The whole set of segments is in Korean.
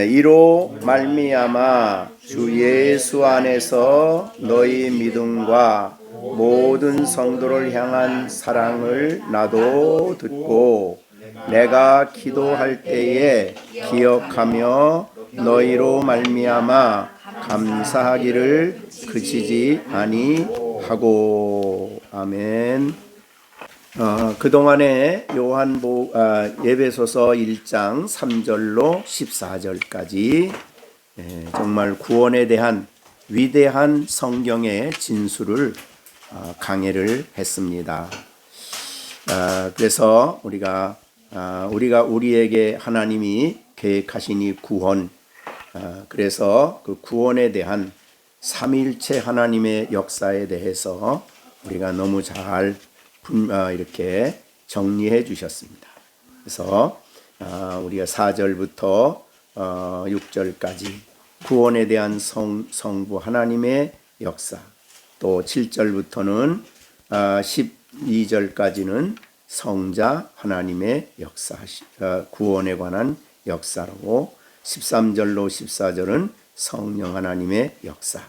이로 말미암아 주 예수 안에서 너희 믿음과 모든 성도를 향한 사랑을 나도 듣고 내가 기도할 때에 기억하며 너희로 말미암아 감사하기를 그치지 아니하고. 아멘. 그동안에 에베소서 1장 3절로 14절까지 정말 구원에 대한 위대한 성경의 진수를 강해를 했습니다. 그래서 우리가 우리에게 하나님이 계획하신 이 구원, 그래서 그 구원에 대한 삼위일체 하나님의 역사에 대해서 우리가 너무 잘 이렇게 정리해 주셨습니다. 그래서 우리가 4절부터 6절까지 구원에 대한 성부 하나님의 역사, 또 7절부터는 12절까지는 성자 하나님의 역사, 구원에 관한 역사라고, 13절로 14절은 성령 하나님의 역사.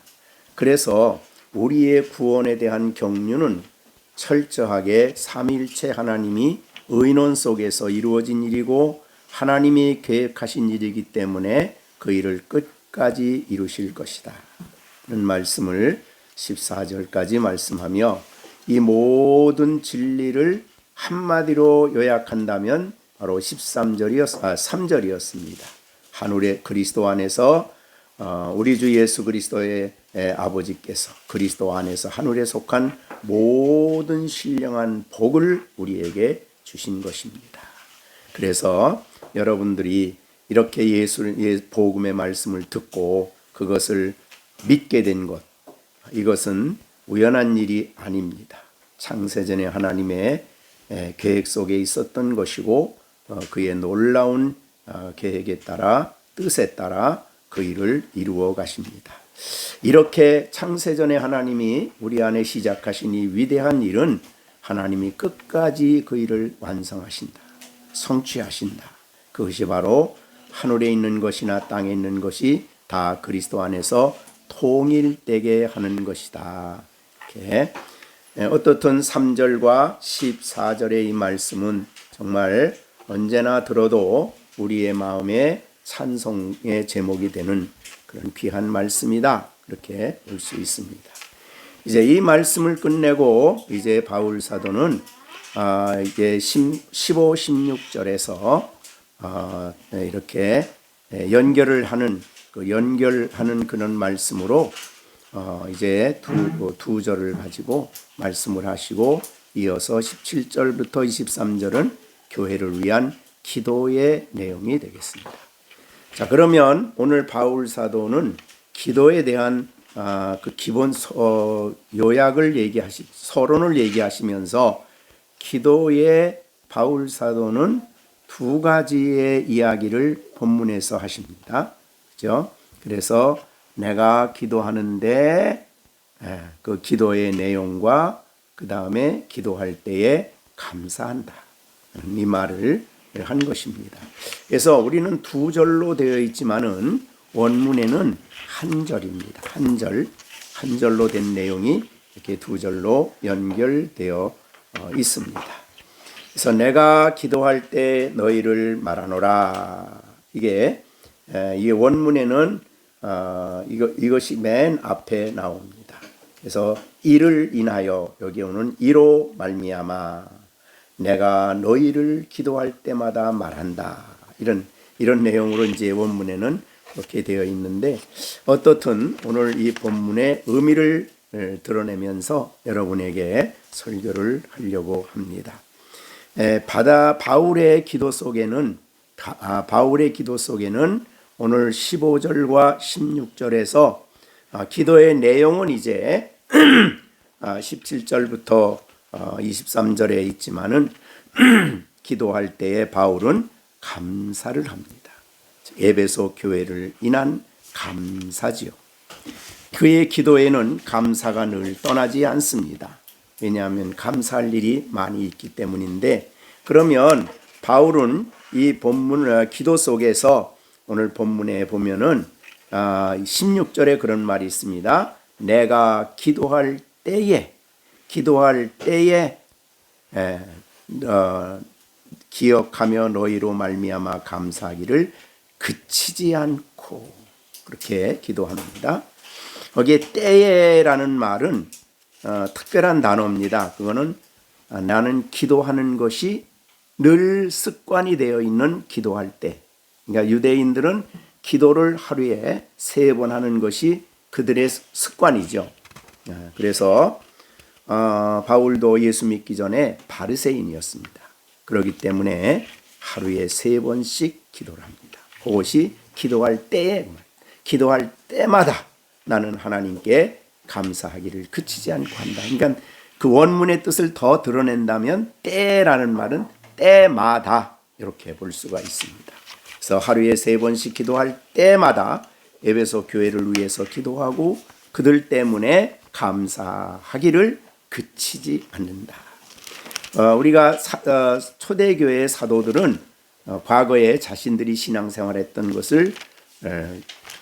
그래서 우리의 구원에 대한 경륜은 철저하게 삼위일체 하나님이 의논 속에서 이루어진 일이고 하나님이 계획하신 일이기 때문에 그 일을 끝까지 이루실 것이다. 그런 말씀을 14절까지 말씀하며, 이 모든 진리를 한마디로 요약한다면 바로 3절이었습니다. 하늘의 그리스도 안에서 우리 주 예수 그리스도의 아버지께서 그리스도 안에서 하늘에 속한 모든 신령한 복을 우리에게 주신 것입니다. 그래서 여러분들이 이렇게 예수의 복음의 말씀을 듣고 그것을 믿게 된 것, 이것은 우연한 일이 아닙니다. 창세전에 하나님의 계획 속에 있었던 것이고 그의 놀라운 계획에 따라, 뜻에 따라 그 일을 이루어 가십니다. 이렇게 창세전에 하나님이 우리 안에 시작하신 이 위대한 일은 하나님이 끝까지 그 일을 완성하신다, 성취하신다. 그것이 바로 하늘에 있는 것이나 땅에 있는 것이 다 그리스도 안에서 통일되게 하는 것이다. 이렇게 어떻든 3절과 14절의 이 말씀은 정말 언제나 들어도 우리의 마음에 찬송의 제목이 되는 그런 귀한 말씀이다, 이렇게 볼 수 있습니다. 이제 이 말씀을 끝내고 이제 바울 사도는 이제 15, 16절에서 이렇게 연결을 하는 그런 말씀으로 이제 두 절을 가지고 말씀을 하시고, 이어서 17절부터 23절은 교회를 위한 기도의 내용이 되겠습니다. 자, 그러면 오늘 바울 사도는 기도에 대한 그 기본 요약을 서론을 얘기하시면서 기도의 바울 사도는 두 가지의 이야기를 본문에서 하십니다. 그렇죠? 그래서 내가 기도하는데 그 기도의 내용과 그 다음에 기도할 때에 감사한다, 이 말을 한 것입니다. 그래서 우리는 두 절로 되어 있지만은 원문에는 한 절입니다. 한 절로 된 내용이 이렇게 두 절로 연결되어 있습니다. 그래서 내가 기도할 때 너희를 말하노라. 이게 이 원문에는 이것이 맨 앞에 나옵니다. 그래서 이를 인하여, 여기 오는 이로 말미암아 내가 너희를 기도할 때마다 말한다. 이런 내용으로 이제 원문에는 그렇게 되어 있는데, 어떻든 오늘 이 본문의 의미를 드러내면서 여러분에게 설교를 하려고 합니다. 바울의 기도 속에는 오늘 15절과 16절에서 기도의 내용은 이제 17절부터 23절에 있지만은 기도할 때에 바울은 감사를 합니다. 에베소 교회를 인한 감사지요. 그의 기도에는 감사가 늘 떠나지 않습니다. 왜냐하면 감사할 일이 많이 있기 때문인데, 그러면 바울은 이 본문 기도 속에서 오늘 본문에 보면은 16절에 그런 말이 있습니다. 내가 기도할 때에 기억하며 너희로 말미암아 감사하기를 그치지 않고, 그렇게 기도합니다. 거기에 때에라는 말은 특별한 단어입니다. 그거는 나는 기도하는 것이 늘 습관이 되어 있는 기도할 때. 그러니까 유대인들은 기도를 하루에 3번 하는 것이 그들의 습관이죠. 그래서 바울도 예수 믿기 전에 바리새인이었습니다. 그렇기 때문에 하루에 3번씩 기도를 합니다. 그것이 기도할 때마다 나는 하나님께 감사하기를 그치지 않고 한다. 그러니까 그 원문의 뜻을 더 드러낸다면 때라는 말은 때마다 이렇게 볼 수가 있습니다. 그래서 하루에 3번씩 기도할 때마다 에베소 교회를 위해서 기도하고 그들 때문에 감사하기를 그치지 않는다. 우리가 초대교회의 사도들은 과거에 자신들이 신앙생활했던 것을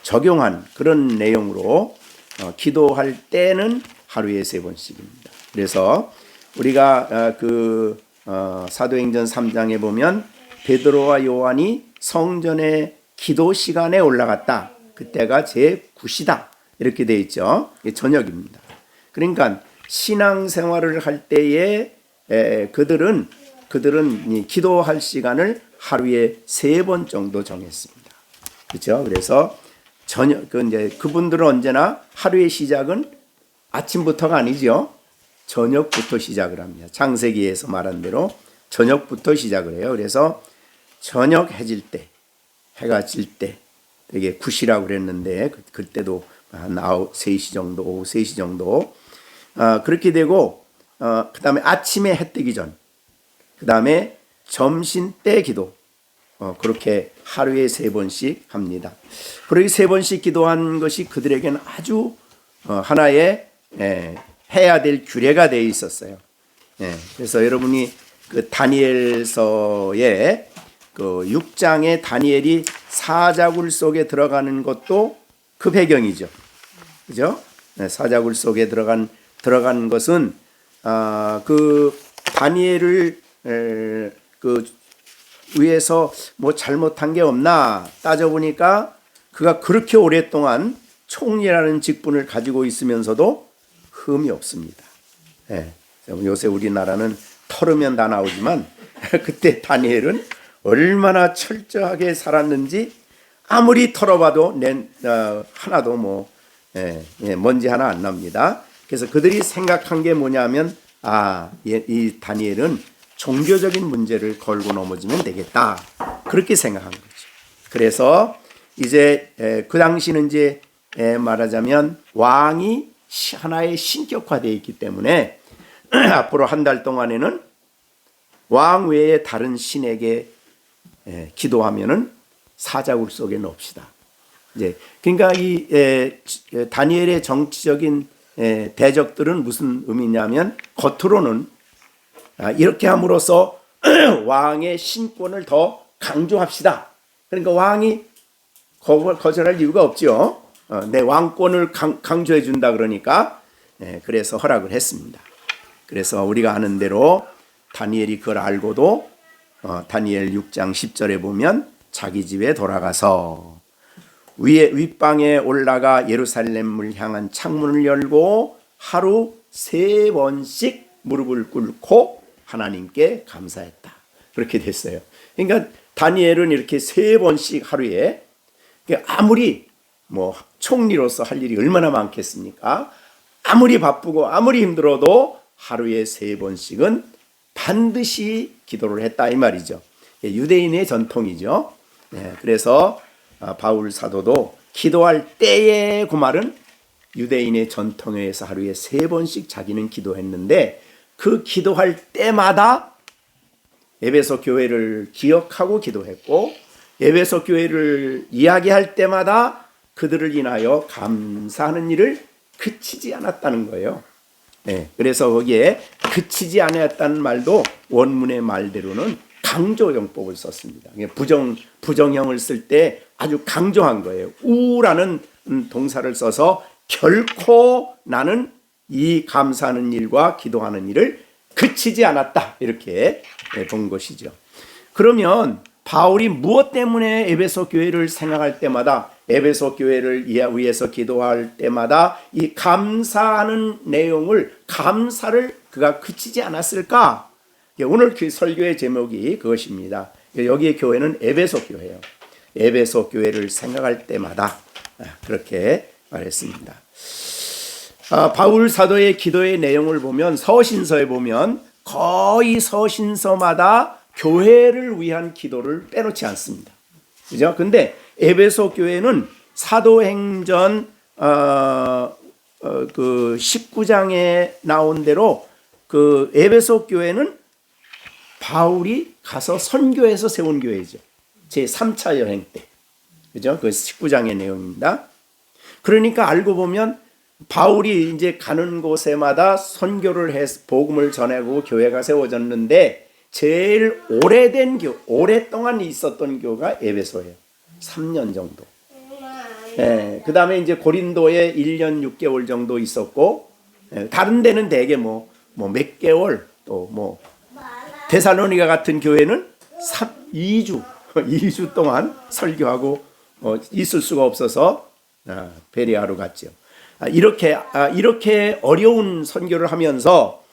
적용한 그런 내용으로 기도할 때는 하루에 3번씩입니다. 그래서 우리가 사도행전 3장에 보면 베드로와 요한이 성전의 기도 시간에 올라갔다. 그때가 제9시다. 이렇게 되어 있죠. 저녁입니다. 그러니까 신앙생활을 할 때에 그들은 기도할 시간을 하루에 3번 정도 정했습니다. 그렇죠? 그래서 그분들은 언제나 하루의 시작은 아침부터가 아니죠. 저녁부터 시작을 합니다. 창세기에서 말한 대로 저녁부터 시작을 해요. 그래서 저녁 해질 때, 해가 질 때, 되게 9시라고 그랬는데 그때도 한 3시 정도, 오후 3시 정도 그렇게 되고 그 다음에 아침에 해 뜨기 전, 그 다음에 점심 때 기도, 그렇게 하루에 3번씩 합니다. 그렇게 3번씩 기도한 것이 그들에게는 아주 하나의 해야 될 규례가 되어 있었어요. 그래서 여러분이 그 다니엘서의 그 6장의 다니엘이 사자굴 속에 들어가는 것도 그 배경이죠. 그죠? 사자굴 속에 들어간 것은 그 다니엘을 그 위에서 뭐 잘못한 게 없나 따져보니까 그가 그렇게 오랫동안 총리라는 직분을 가지고 있으면서도 흠이 없습니다. 요새 우리나라는 털으면 다 나오지만 그때 다니엘은 얼마나 철저하게 살았는지 아무리 털어봐도 하나도 먼지 하나 안 납니다. 그래서 그들이 생각한 게 뭐냐면 이 다니엘은 종교적인 문제를 걸고 넘어지면 되겠다. 그렇게 생각한 거죠. 그래서 이제 그 당시는 이제 말하자면 왕이 하나의 신격화되어 있기 때문에 앞으로 한 달 동안에는 왕 외에 다른 신에게 기도하면은 사자굴 속에 넣읍시다. 이제 그러니까 이 다니엘의 정치적인 대적들은 무슨 의미냐면 겉으로는 이렇게 함으로써 왕의 신권을 더 강조합시다. 그러니까 왕이 거절할 이유가 없죠. 내 왕권을 강조해 준다 그러니까 그래서 허락을 했습니다. 그래서 우리가 아는 대로 다니엘이 그걸 알고도 다니엘 6장 10절에 보면 자기 집에 돌아가서 윗방에 올라가 예루살렘을 향한 창문을 열고 하루 3번씩 무릎을 꿇고 하나님께 감사했다. 그렇게 됐어요. 그러니까 다니엘은 이렇게 3번씩 하루에, 아무리 총리로서 할 일이 얼마나 많겠습니까? 아무리 바쁘고 아무리 힘들어도 하루에 3번씩은 반드시 기도를 했다 이 말이죠. 유대인의 전통이죠. 그래서 바울 사도도 기도할 때에 그 말은 유대인의 전통에 의해서 하루에 3번씩 자기는 기도했는데 그 기도할 때마다 에베소 교회를 기억하고 기도했고 에베소 교회를 이야기할 때마다 그들을 인하여 감사하는 일을 그치지 않았다는 거예요. 그래서 거기에 그치지 않았다는 말도 원문의 말대로는 강조용법을 썼습니다. 부정형을 쓸 때 아주 강조한 거예요. 우라는 동사를 써서 결코 나는 이 감사하는 일과 기도하는 일을 그치지 않았다, 이렇게 본 것이죠. 그러면 바울이 무엇 때문에 에베소 교회를 생각할 때마다, 에베소 교회를 위해서 기도할 때마다 이 감사하는 내용을, 감사를 그가 그치지 않았을까? 오늘 그 설교의 제목이 그것입니다. 여기의 교회는 에베소 교회예요. 에베소 교회를 생각할 때마다 그렇게 말했습니다. 바울 사도의 기도의 내용을 보면, 서신서에 보면 거의 서신서마다 교회를 위한 기도를 빼놓지 않습니다. 그죠? 근데 에베소 교회는 사도행전 그 19장에 나온 대로 그 에베소 교회는 바울이 가서 선교해서 세운 교회죠. 제 3차 여행 때. 그죠? 그 19장의 내용입니다. 그러니까 알고 보면 바울이 이제 가는 곳에마다 선교를 해서 복음을 전하고 교회가 세워졌는데, 제일 오래된 오랫동안 있었던 교회가 에베소예요. 3년 정도. 그 다음에 이제 고린도에 1년 6개월 정도 있었고, 다른 데는 대개 뭐 몇 개월, 또 뭐 데살로니가 같은 교회는 2주 동안 설교하고 있을 수가 없어서 베레아로 갔죠. 이렇게 어려운 선교를 하면서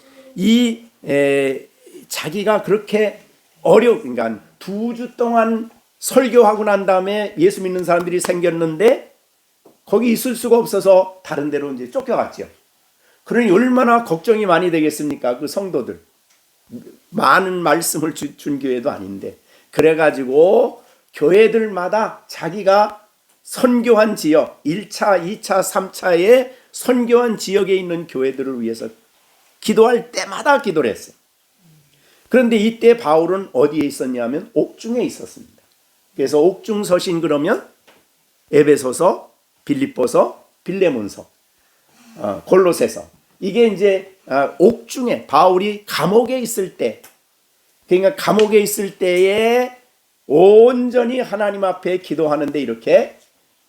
자기가 그렇게 그러니까 2주 동안 설교하고 난 다음에 예수 믿는 사람들이 생겼는데 거기 있을 수가 없어서 다른 데로 이제 쫓겨갔죠. 그러니 얼마나 걱정이 많이 되겠습니까? 그 성도들. 많은 말씀을 준 교회도 아닌데. 그래가지고 교회들마다 자기가 선교한 지역, 1차, 2차, 3차에 선교한 지역에 있는 교회들을 위해서 기도할 때마다 기도를 했어요. 그런데 이때 바울은 어디에 있었냐면 옥중에 있었습니다. 그래서 옥중 서신 그러면 에베소서, 빌립보서, 빌레몬서, 골로새서, 이게 이제 옥중에, 바울이 감옥에 있을 때, 그러니까 감옥에 있을 때에 온전히 하나님 앞에 기도하는데 이렇게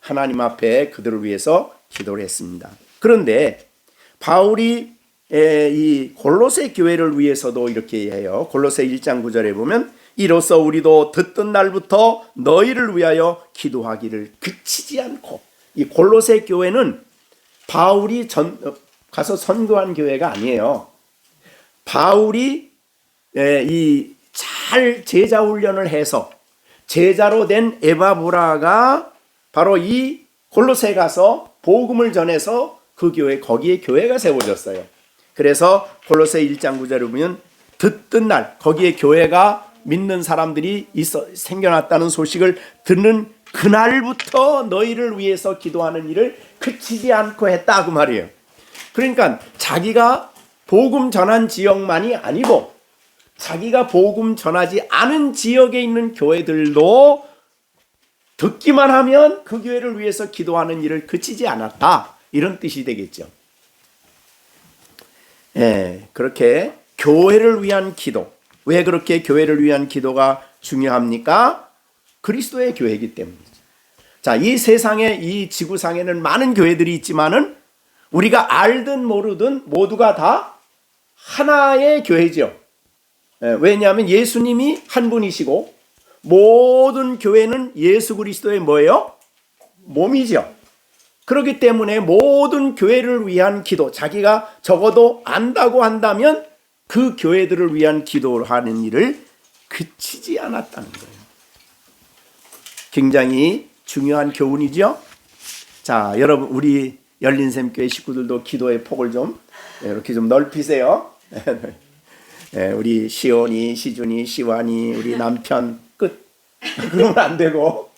하나님 앞에 그들을 위해서 기도를 했습니다. 그런데 바울이 이 골로새 교회를 위해서도 이렇게 해요. 골로새 1장 9절에 보면, 이로써 우리도 듣던 날부터 너희를 위하여 기도하기를 그치지 않고. 이 골로새 교회는 바울이 가서 선교한 교회가 아니에요. 바울이 잘 제자 훈련을 해서 제자로 된 에바브라가 바로 이 골로새 가서 복음을 전해서 그 교회, 거기에 교회가 세워졌어요. 그래서 골로새 1장 9절을 보면 듣던 날, 거기에 교회가 믿는 사람들이 생겨났다는 소식을 듣는 그날부터 너희를 위해서 기도하는 일을 그치지 않고 했다, 그 말이에요. 그러니까 자기가 복음 전한 지역만이 아니고 자기가 복음 전하지 않은 지역에 있는 교회들도 듣기만 하면 그 교회를 위해서 기도하는 일을 그치지 않았다, 이런 뜻이 되겠죠. 그렇게 교회를 위한 기도. 왜 그렇게 교회를 위한 기도가 중요합니까? 그리스도의 교회이기 때문이죠. 자, 이 세상에, 이 지구상에는 많은 교회들이 있지만은 우리가 알든 모르든 모두가 다 하나의 교회죠. 왜냐하면 예수님이 한 분이시고 모든 교회는 예수 그리스도의 뭐예요? 몸이죠. 그렇기 때문에 모든 교회를 위한 기도, 자기가 적어도 안다고 한다면 그 교회들을 위한 기도를 하는 일을 그치지 않았다는 거예요. 굉장히 중요한 교훈이죠. 자, 여러분, 우리 열린샘교회 식구들도 기도의 폭을 좀 이렇게 좀 넓히세요. 우리 시온이, 시준이, 시완이, 우리 남편 끝. 그러면 안 되고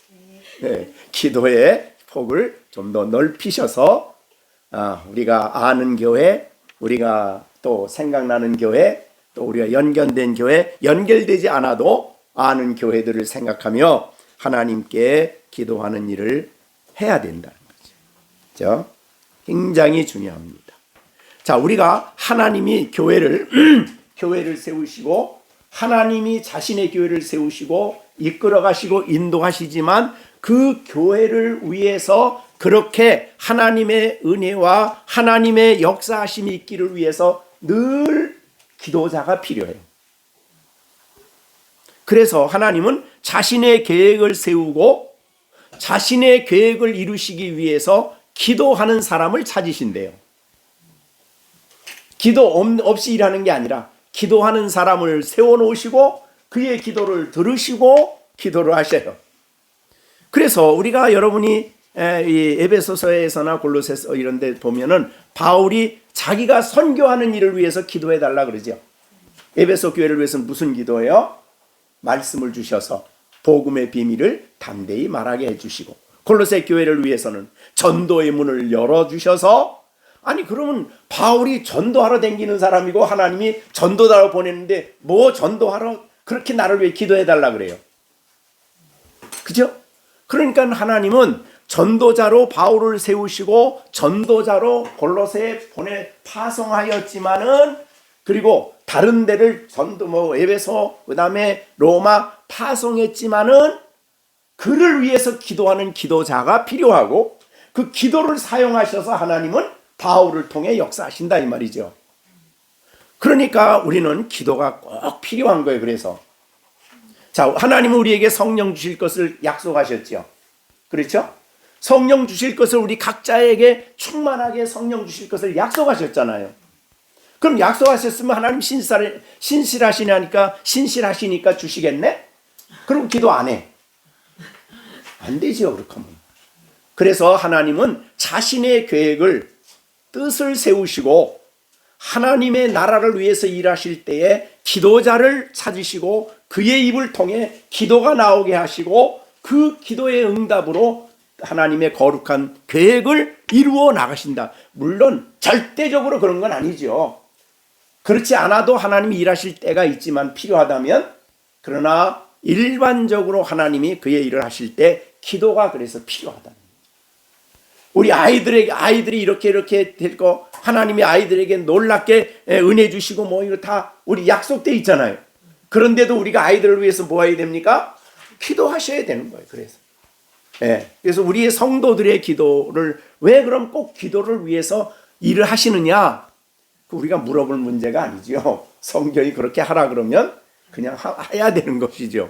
기도의 폭을 좀 더 넓히셔서 우리가 아는 교회, 우리가 또 생각나는 교회, 또 우리가 연결된 교회, 연결되지 않아도 아는 교회들을 생각하며 하나님께 기도하는 일을 해야 된다는 거죠. 굉장히 중요합니다. 자, 우리가 하나님이 교회를 세우시고 하나님이 자신의 교회를 세우시고 이끌어 가시고 인도하시지만 그 교회를 위해서 그렇게 하나님의 은혜와 하나님의 역사하심이 있기를 위해서 늘 기도자가 필요해요. 그래서 하나님은 자신의 계획을 세우고 자신의 계획을 이루시기 위해서 기도하는 사람을 찾으신대요. 기도 없이 일하는 게 아니라 기도하는 사람을 세워놓으시고 그의 기도를 들으시고 기도를 하셔요. 그래서 우리가 여러분이 이 에베소서에서나 골로새서 이런 데 보면은 바울이 자기가 선교하는 일을 위해서 기도해 달라 그러죠. 에베소 교회를 위해서는 무슨 기도예요? 말씀을 주셔서 복음의 비밀을 담대히 말하게 해주시고, 골로새 교회를 위해서는 전도의 문을 열어주셔서, 아니 그러면 바울이 전도하러 다니는 사람이고 하나님이 전도자로 보냈는데 뭐 전도하러 그렇게 나를 위해 기도해 달라 그래요. 그죠? 그러니까 하나님은 전도자로 바울을 세우시고 전도자로 골로새에 파송하였지만은, 그리고 다른 데를 에베소 그다음에 로마 파송했지만은 그를 위해서 기도하는 기도자가 필요하고, 그 기도를 사용하셔서 하나님은 바울을 통해 역사하신다 이 말이죠. 그러니까 우리는 기도가 꼭 필요한 거예요. 그래서 자, 하나님은 우리에게 성령 주실 것을 약속하셨죠. 그렇죠? 성령 주실 것을 우리 각자에게 충만하게 성령 주실 것을 약속하셨잖아요. 그럼 약속하셨으면 하나님 신실하시니까 주시겠네? 그럼 기도 안 해. 안 되죠, 그렇게 하면. 그래서 하나님은 자신의 계획을, 뜻을 세우시고 하나님의 나라를 위해서 일하실 때에 기도자를 찾으시고 그의 입을 통해 기도가 나오게 하시고 그 기도의 응답으로 하나님의 거룩한 계획을 이루어 나가신다. 물론 절대적으로 그런 건 아니죠. 그렇지 않아도 하나님이 일하실 때가 있지만 필요하다면, 그러나 일반적으로 하나님이 그의 일을 하실 때 기도가 그래서 필요하다. 우리 아이들이 이렇게 될 거, 하나님이 아이들에게 놀랍게 은혜 주시고 뭐 이거 다 우리 약속돼 있잖아요. 그런데도 우리가 아이들을 위해서 뭐 해야 됩니까? 기도하셔야 되는 거예요. 그래서 우리의 성도들의 기도를, 왜 그럼 꼭 기도를 위해서 일을 하시느냐? 우리가 물어볼 문제가 아니죠. 성경이 그렇게 하라 그러면 그냥 해야 되는 것이죠.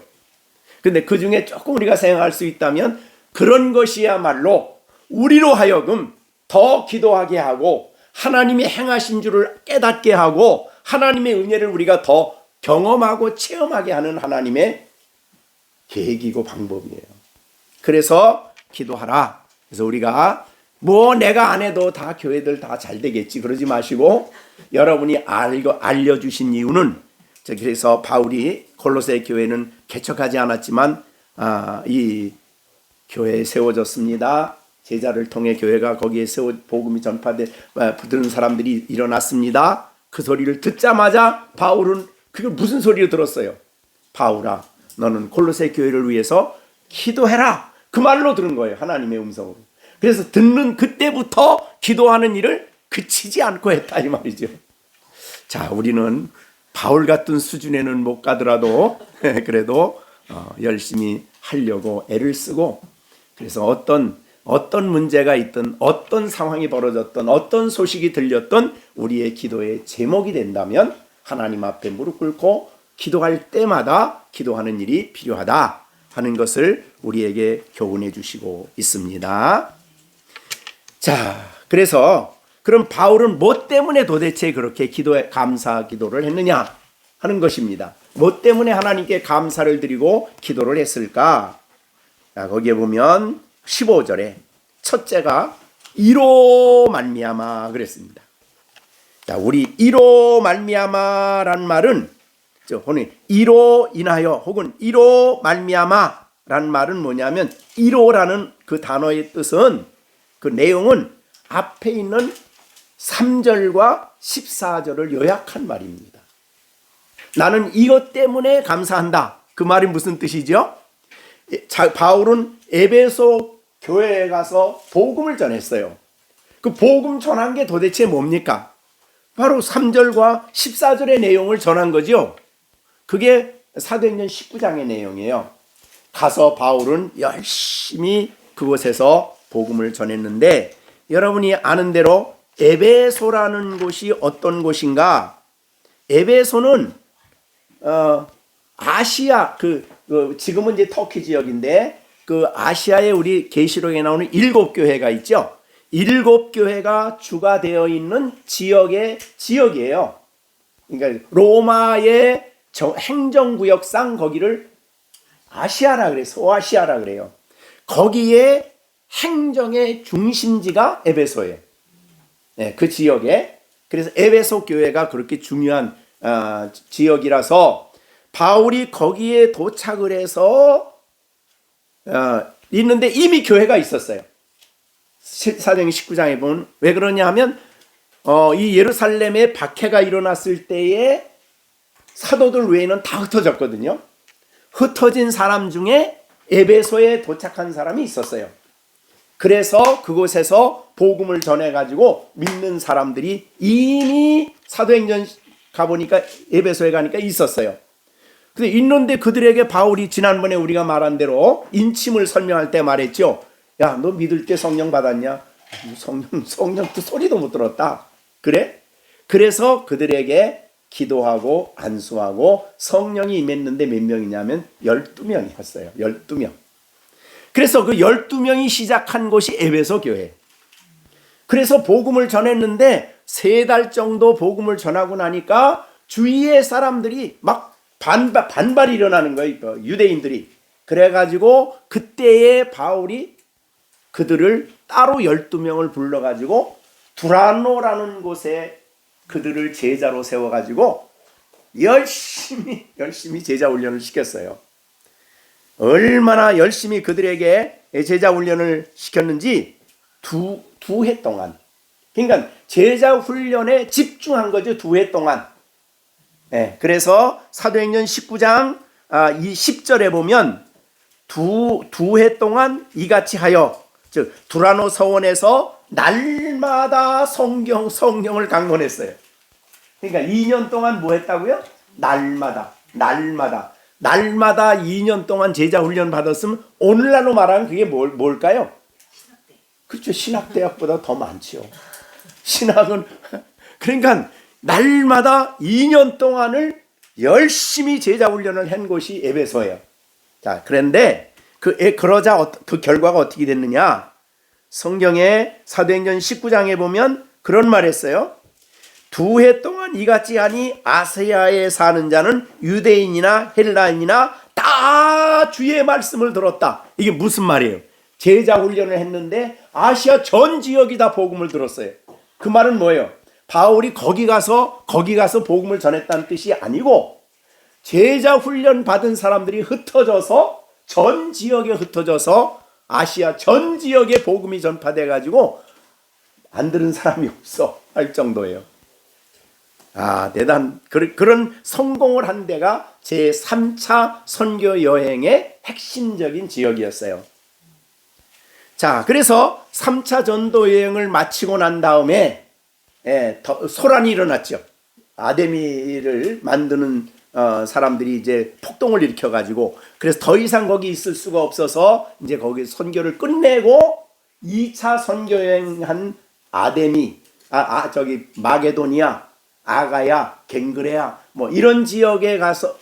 근데 그 중에 조금 우리가 생각할 수 있다면, 그런 것이야말로 우리로 하여금 더 기도하게 하고 하나님이 행하신 줄을 깨닫게 하고 하나님의 은혜를 우리가 더 경험하고 체험하게 하는 하나님의 계획이고 방법이에요. 그래서 기도하라. 그래서 우리가 뭐 내가 안 해도 다 교회들 다 잘 되겠지 그러지 마시고, 여러분이 알려주신 이유는, 그래서 바울이 골로새 교회는 개척하지 않았지만 이 교회에 세워졌습니다. 제자를 통해 교회가 거기에 복음이 들은 사람들이 일어났습니다. 그 소리를 듣자마자 바울은 그걸 무슨 소리를 들었어요? 바울아, 너는 골로새 교회를 위해서 기도해라. 그 말로 들은 거예요. 하나님의 음성으로. 그래서 듣는 그때부터 기도하는 일을 그치지 않고 했다 이 말이죠. 자, 우리는 바울 같은 수준에는 못 가더라도 그래도 열심히 하려고 애를 쓰고, 그래서 어떤 문제가 있든 어떤 상황이 벌어졌든 어떤 소식이 들렸든 우리의 기도의 제목이 된다면 하나님 앞에 무릎 꿇고 기도할 때마다 기도하는 일이 필요하다 하는 것을 우리에게 교훈해 주시고 있습니다. 자, 그래서 그럼 바울은 뭐 때문에 도대체 그렇게 감사 기도를 했느냐 하는 것입니다. 뭐 때문에 하나님께 감사를 드리고 기도를 했을까? 자, 거기에 보면 15절에 첫째가 이로 말미암아 그랬습니다. 자, 우리 이로 말미암아란 말은, 이로 인하여 혹은 이로 말미암아란 말은 뭐냐면, 이로라는 그 단어의 뜻은, 그 내용은 앞에 있는 3절과 14절을 요약한 말입니다. 나는 이것 때문에 감사한다. 그 말이 무슨 뜻이죠? 바울은 에베소 교회에 가서 복음을 전했어요. 그 복음 전한 게 도대체 뭡니까? 바로 3절과 14절의 내용을 전한 거죠. 그게 사도행전 19장의 내용이에요. 가서 바울은 열심히 그곳에서 복음을 전했는데, 여러분이 아는 대로 에베소라는 곳이 어떤 곳인가? 에베소는 아시아 지금은 이제 터키 지역인데, 그 아시아에 우리 계시록에 나오는 7교회가 있죠. 7교회가 주가 되어 있는 지역이에요. 그러니까 로마의 행정구역상 거기를 아시아라 그래요. 소아시아라 그래요. 거기에 행정의 중심지가 에베소예요. 네, 그 지역에. 그래서 에베소 교회가 그렇게 중요한 지역이라서 바울이 거기에 도착을 해서 있는데 이미 교회가 있었어요. 사도행전 19장에 보면 왜 그러냐 하면 이 예루살렘에 박해가 일어났을 때에 사도들 외에는 다 흩어졌거든요. 흩어진 사람 중에 에베소에 도착한 사람이 있었어요. 그래서 그곳에서 복음을 전해가지고 믿는 사람들이 이미 사도행전 가보니까 에베소에 가니까 있었어요. 근데 있는데 그들에게 바울이 지난번에 우리가 말한 대로 인침을 설명할 때 말했죠. 야, 너 믿을 때 성령 받았냐? 성령 또 소리도 못 들었다. 그래? 그래서 그들에게 기도하고 안수하고 성령이 임했는데 몇 명이냐면 12명이었어요. 12명. 그래서 그 12명이 시작한 곳이 에베소 교회. 그래서 복음을 전했는데 3달 정도 복음을 전하고 나니까 주위의 사람들이 막 반발이 일어나는 거예요. 유대인들이. 그래가지고 그때에 바울이 그들을 따로 12명을 불러가지고 두라노라는 곳에 그들을 제자로 세워가지고 열심히 제자 훈련을 시켰어요. 얼마나 열심히 그들에게 제자 훈련을 시켰는지 두 해 동안. 그러니까 제자 훈련에 집중한 거죠. 2해 동안. 네, 그래서 사도행전 19장 이 10절에 보면 두 해 동안 이같이 하여, 즉 두라노 서원에서 날마다 성령을 강론했어요. 그러니까 2년 동안 뭐 했다고요? 날마다 2년 동안 제자 훈련 받았으면 오늘날로 말하면 그게 뭘까요? 그렇죠. 신학대학보다 더 많죠. 신학은 그러니까 날마다 2년 동안을 열심히 제자 훈련을 한 곳이 에베소예요. 자, 그런데 그러자 그 결과가 어떻게 됐느냐? 성경에 사도행전 19장에 보면 그런 말 했어요. 2해 동안 이같이 하니 아시아에 사는 자는 유대인이나 헬라인이나 다 주의 말씀을 들었다. 이게 무슨 말이에요? 제자 훈련을 했는데 아시아 전 지역이 다 복음을 들었어요. 그 말은 뭐예요? 바울이 거기 가서 복음을 전했다는 뜻이 아니고 제자 훈련 받은 사람들이 흩어져서 전 지역에 흩어져서 아시아 전 지역에 복음이 전파돼 가지고 안 들은 사람이 없어 할 정도예요. 그런 성공을 한 데가 제 3차 선교 여행의 핵심적인 지역이었어요. 자, 그래서 3차 전도 여행을 마치고 난 다음에 소란이 일어났죠. 아데미를 만드는 사람들이 이제 폭동을 일으켜가지고, 그래서 더 이상 거기 있을 수가 없어서 이제 거기 선교를 끝내고 2차 선교 여행한 아데미, 마게도니아, 아가야, 갱그레아 뭐 이런 지역에 가서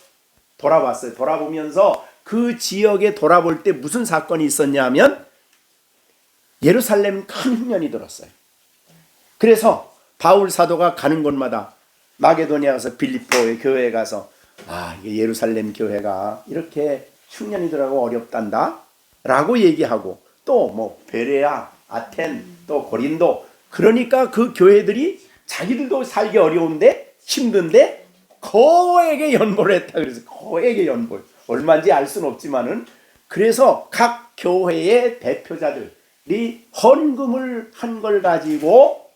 돌아봤어요. 돌아보면서 그 지역에 돌아볼 때 무슨 사건이 있었냐면 예루살렘 큰 흉년이 들었어요. 그래서 바울 사도가 가는 곳마다 마게도니아 가서 빌립보의 교회에 가서 이게 예루살렘 교회가 이렇게 흉년이 들어가고 어렵단다 라고 얘기하고, 또 뭐 베레아, 아텐, 또 고린도, 그러니까 그 교회들이 자기들도 살기 어려운데 힘든데 거액의 연보를 했다. 그래서 거액의 연보, 얼마인지 알 수는 없지만은, 그래서 각 교회의 대표자들이 헌금을 한 걸 가지고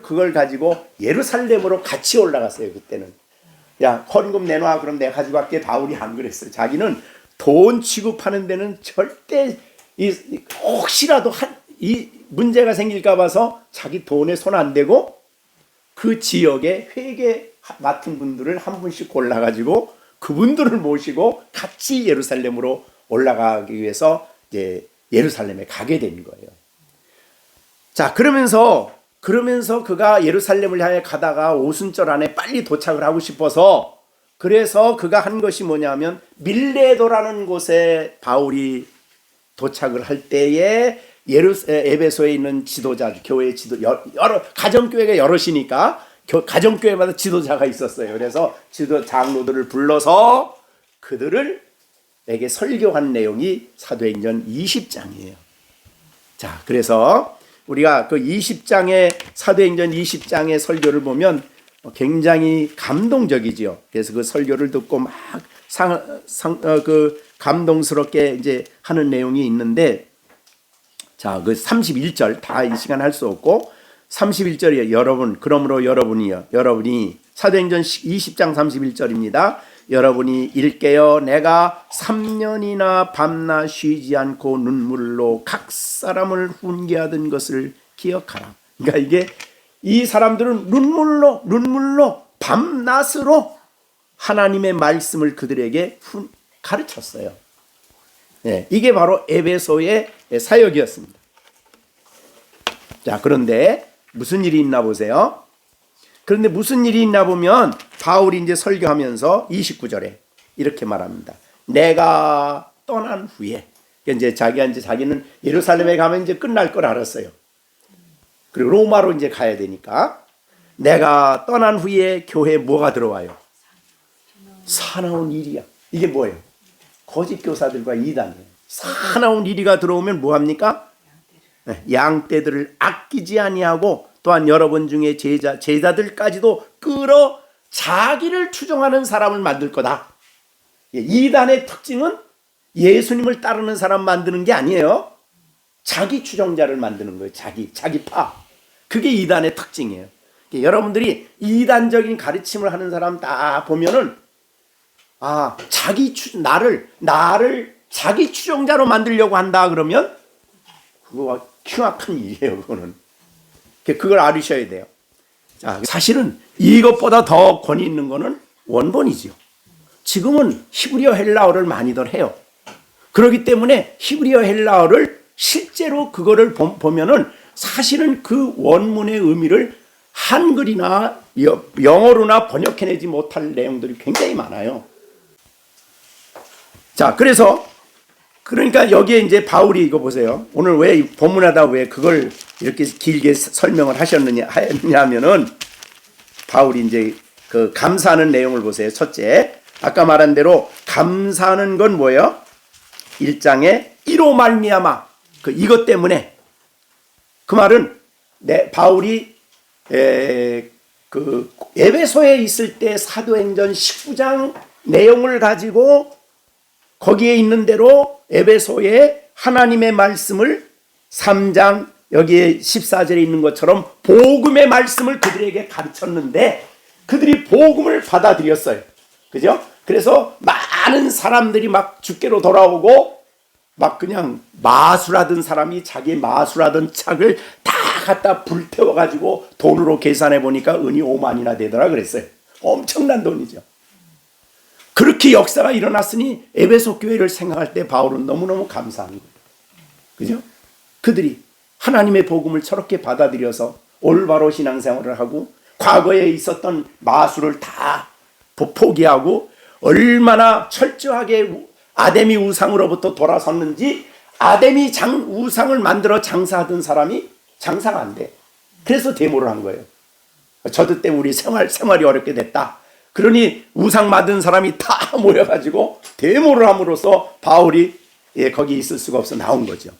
그걸 가지고 예루살렘으로 같이 올라갔어요. 그때는 야, 헌금 내놔, 그럼 내가 가지고 갈게. 바울이 안 그랬어요. 자기는 돈 취급하는 데는 절대 혹시라도 이 문제가 생길까 봐서 자기 돈에 손 안 대고 그 지역에 회계 맡은 분들을 한 분씩 골라가지고 그분들을 모시고 같이 예루살렘으로 올라가기 위해서 이제 예루살렘에 가게 된 거예요. 자, 그러면서 그가 예루살렘을 향해 가다가 오순절 안에 빨리 도착을 하고 싶어서, 그래서 그가 한 것이 뭐냐면 밀레도라는 곳에 바울이 도착을 할 때에 에베소에 있는 지도자, 교회 여러 가정교회가 여럿이니까 가정교회마다 지도자가 있었어요. 그래서 장로들을 불러서 그들에게 설교한 내용이 사도행전 20장이에요. 자, 그래서 우리가 그 20장의 사도행전 20장의 설교를 보면 굉장히 감동적이지요. 그래서 그 설교를 듣고 막 감동스럽게 이제 하는 내용이 있는데, 자, 그 31절 다 이 시간 할 수 없고 31절이에요. 여러분, 그러므로 여러분이 사도행전 20장 31절입니다. 여러분이 일깨어 내가 3년이나 밤낮 쉬지 않고 눈물로 각 사람을 훈계하던 것을 기억하라. 그러니까 이게 이 사람들은 눈물로 밤낮으로 하나님의 말씀을 그들에게 가르쳤어요. 네, 이게 바로 에베소의 사역이었습니다. 자, 그런데 무슨 일이 있나 보세요. 그런데 무슨 일이 있나 보면 바울이 이제 설교하면서 29절에 이렇게 말합니다. 내가 떠난 후에, 이제 자기는 예루살렘에 가면 이제 끝날 걸 알았어요. 그리고 로마로 이제 가야 되니까, 내가 떠난 후에 교회에 뭐가 들어와요? 사나운 일이야. 이게 뭐예요? 거짓 교사들과 이단이에요. 사나운 일이가 들어오면 뭐합니까? 양떼들을 아끼지 아니하고 또한 여러분 중에 제자들까지도 끌어 자기를 추종하는 사람을 만들 거다. 이단의 특징은 예수님을 따르는 사람 만드는 게 아니에요. 자기 추종자를 만드는 거예요. 자기 파. 그게 이단의 특징이에요. 여러분들이 이단적인 가르침을 하는 사람 다 보면은, 나를 자기 추종자로 만들려고 한다 그러면 그거 흉악한 일이에요. 그걸 알으셔야 돼요. 자, 사실은 이것보다 더 권위 있는 거는 원본이지요. 지금은 히브리어 헬라어를 많이들 해요. 그렇기 때문에 히브리어 헬라어를 실제로 그거를 보면은 사실은 그 원문의 의미를 한글이나 영어로나 번역해내지 못할 내용들이 굉장히 많아요. 자, 그러니까 여기에 이제 바울이 이거 보세요. 오늘 왜 본문하다 왜 그걸 이렇게 길게 설명을 하셨느냐면은, 바울이 이제 그 감사하는 내용을 보세요. 첫째, 아까 말한 대로 감사하는 건 뭐예요? 1장에 이로 말미암아, 이것 때문에. 그 말은 바울이 그 에베소에 있을 때 사도행전 19장 내용을 가지고 거기에 있는 대로 에베소에 하나님의 말씀을 3장 여기에 14절에 있는 것처럼 복음의 말씀을 그들에게 가르쳤는데 그들이 복음을 받아들였어요. 그죠? 그래서 많은 사람들이 막 주께로 돌아오고, 막 그냥 마술하던 사람이 자기 마술하던 착을 다 갖다 불태워가지고 돈으로 계산해 보니까 은이 5만이나 되더라 그랬어요. 엄청난 돈이죠. 그렇게 역사가 일어났으니 에베소 교회를 생각할 때 바울은 너무너무 감사한 거예요. 그죠? 그들이 하나님의 복음을 저렇게 받아들여서 올바로 신앙생활을 하고 과거에 있었던 마술을 다 포기하고 얼마나 철저하게 아데미 우상으로부터 돌아섰는지, 아데미 우상을 만들어 장사하던 사람이 장사가 안 돼. 그래서 데모를 한 거예요. 저들 때문에 우리 생활이 어렵게 됐다. 그러니 우상 만든 사람이 다 모여가지고 데모를 함으로써 바울이 거기 있을 수가 없어 나온 거죠.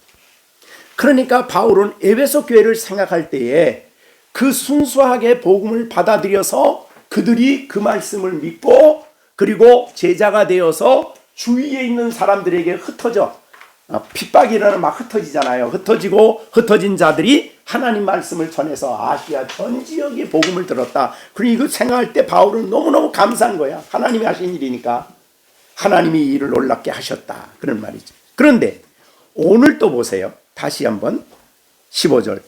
그러니까 바울은 에베소 교회를 생각할 때에 그 순수하게 복음을 받아들여서 그들이 그 말씀을 믿고 그리고 제자가 되어서 주위에 있는 사람들에게 흩어져, 핍박이 일어나면 막 흩어지잖아요. 흩어진 자들이 하나님 말씀을 전해서 아시아 전 지역에 복음을 들었다. 그리고 이거 생각할 때 바울은 너무너무 감사한 거야. 하나님이 하신 일이니까 하나님이 이 일을 놀랍게 하셨다, 그런 말이죠. 그런데 오늘 또 보세요. 다시 한번 15절,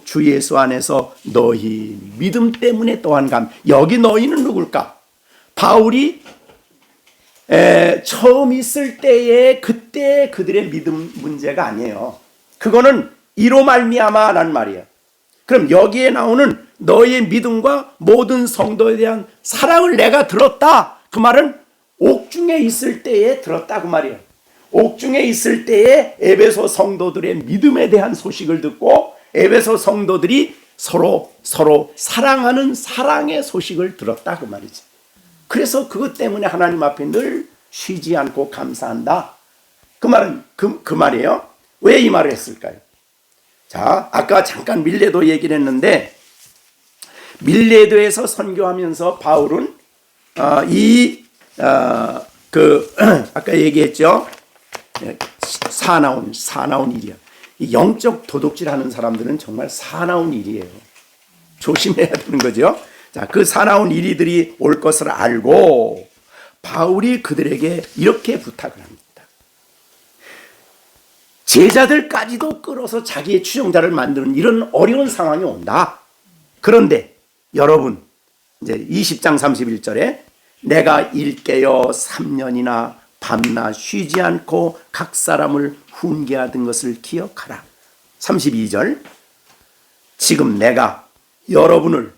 주 예수 안에서 너희 믿음 때문에 또한 여기 너희는 누굴까? 바울이 처음 있을 때에 그때 그들의 믿음 문제가 아니에요. 그거는 이로 말미암아라는 말이에요. 그럼 여기에 나오는 너의 믿음과 모든 성도에 대한 사랑을 내가 들었다. 그 말은 옥중에 있을 때에 들었다 그 말이에요. 옥중에 있을 때에 에베소 성도들의 믿음에 대한 소식을 듣고 에베소 성도들이 서로 사랑하는 사랑의 소식을 들었다 그 말이죠. 그래서 그것 때문에 하나님 앞에 늘 쉬지 않고 감사한다. 그 말은 그 말이에요. 왜 이 말을 했을까요? 자, 아까 잠깐 밀레도 얘기를 했는데 밀레도에서 선교하면서 바울은 아까 얘기했죠. 사나운 일이야. 이 영적 도둑질하는 사람들은 정말 사나운 일이에요. 조심해야 되는 거죠. 자, 그 사나운 일이들이 올 것을 알고 바울이 그들에게 이렇게 부탁을 합니다. 제자들까지도 끌어서 자기의 추종자를 만드는 이런 어려운 상황이 온다. 그런데 여러분, 이제 20장 31절에 내가 일깨어 3년이나 밤낮 쉬지 않고 각 사람을 훈계하던 것을 기억하라. 32절 지금 내가 여러분을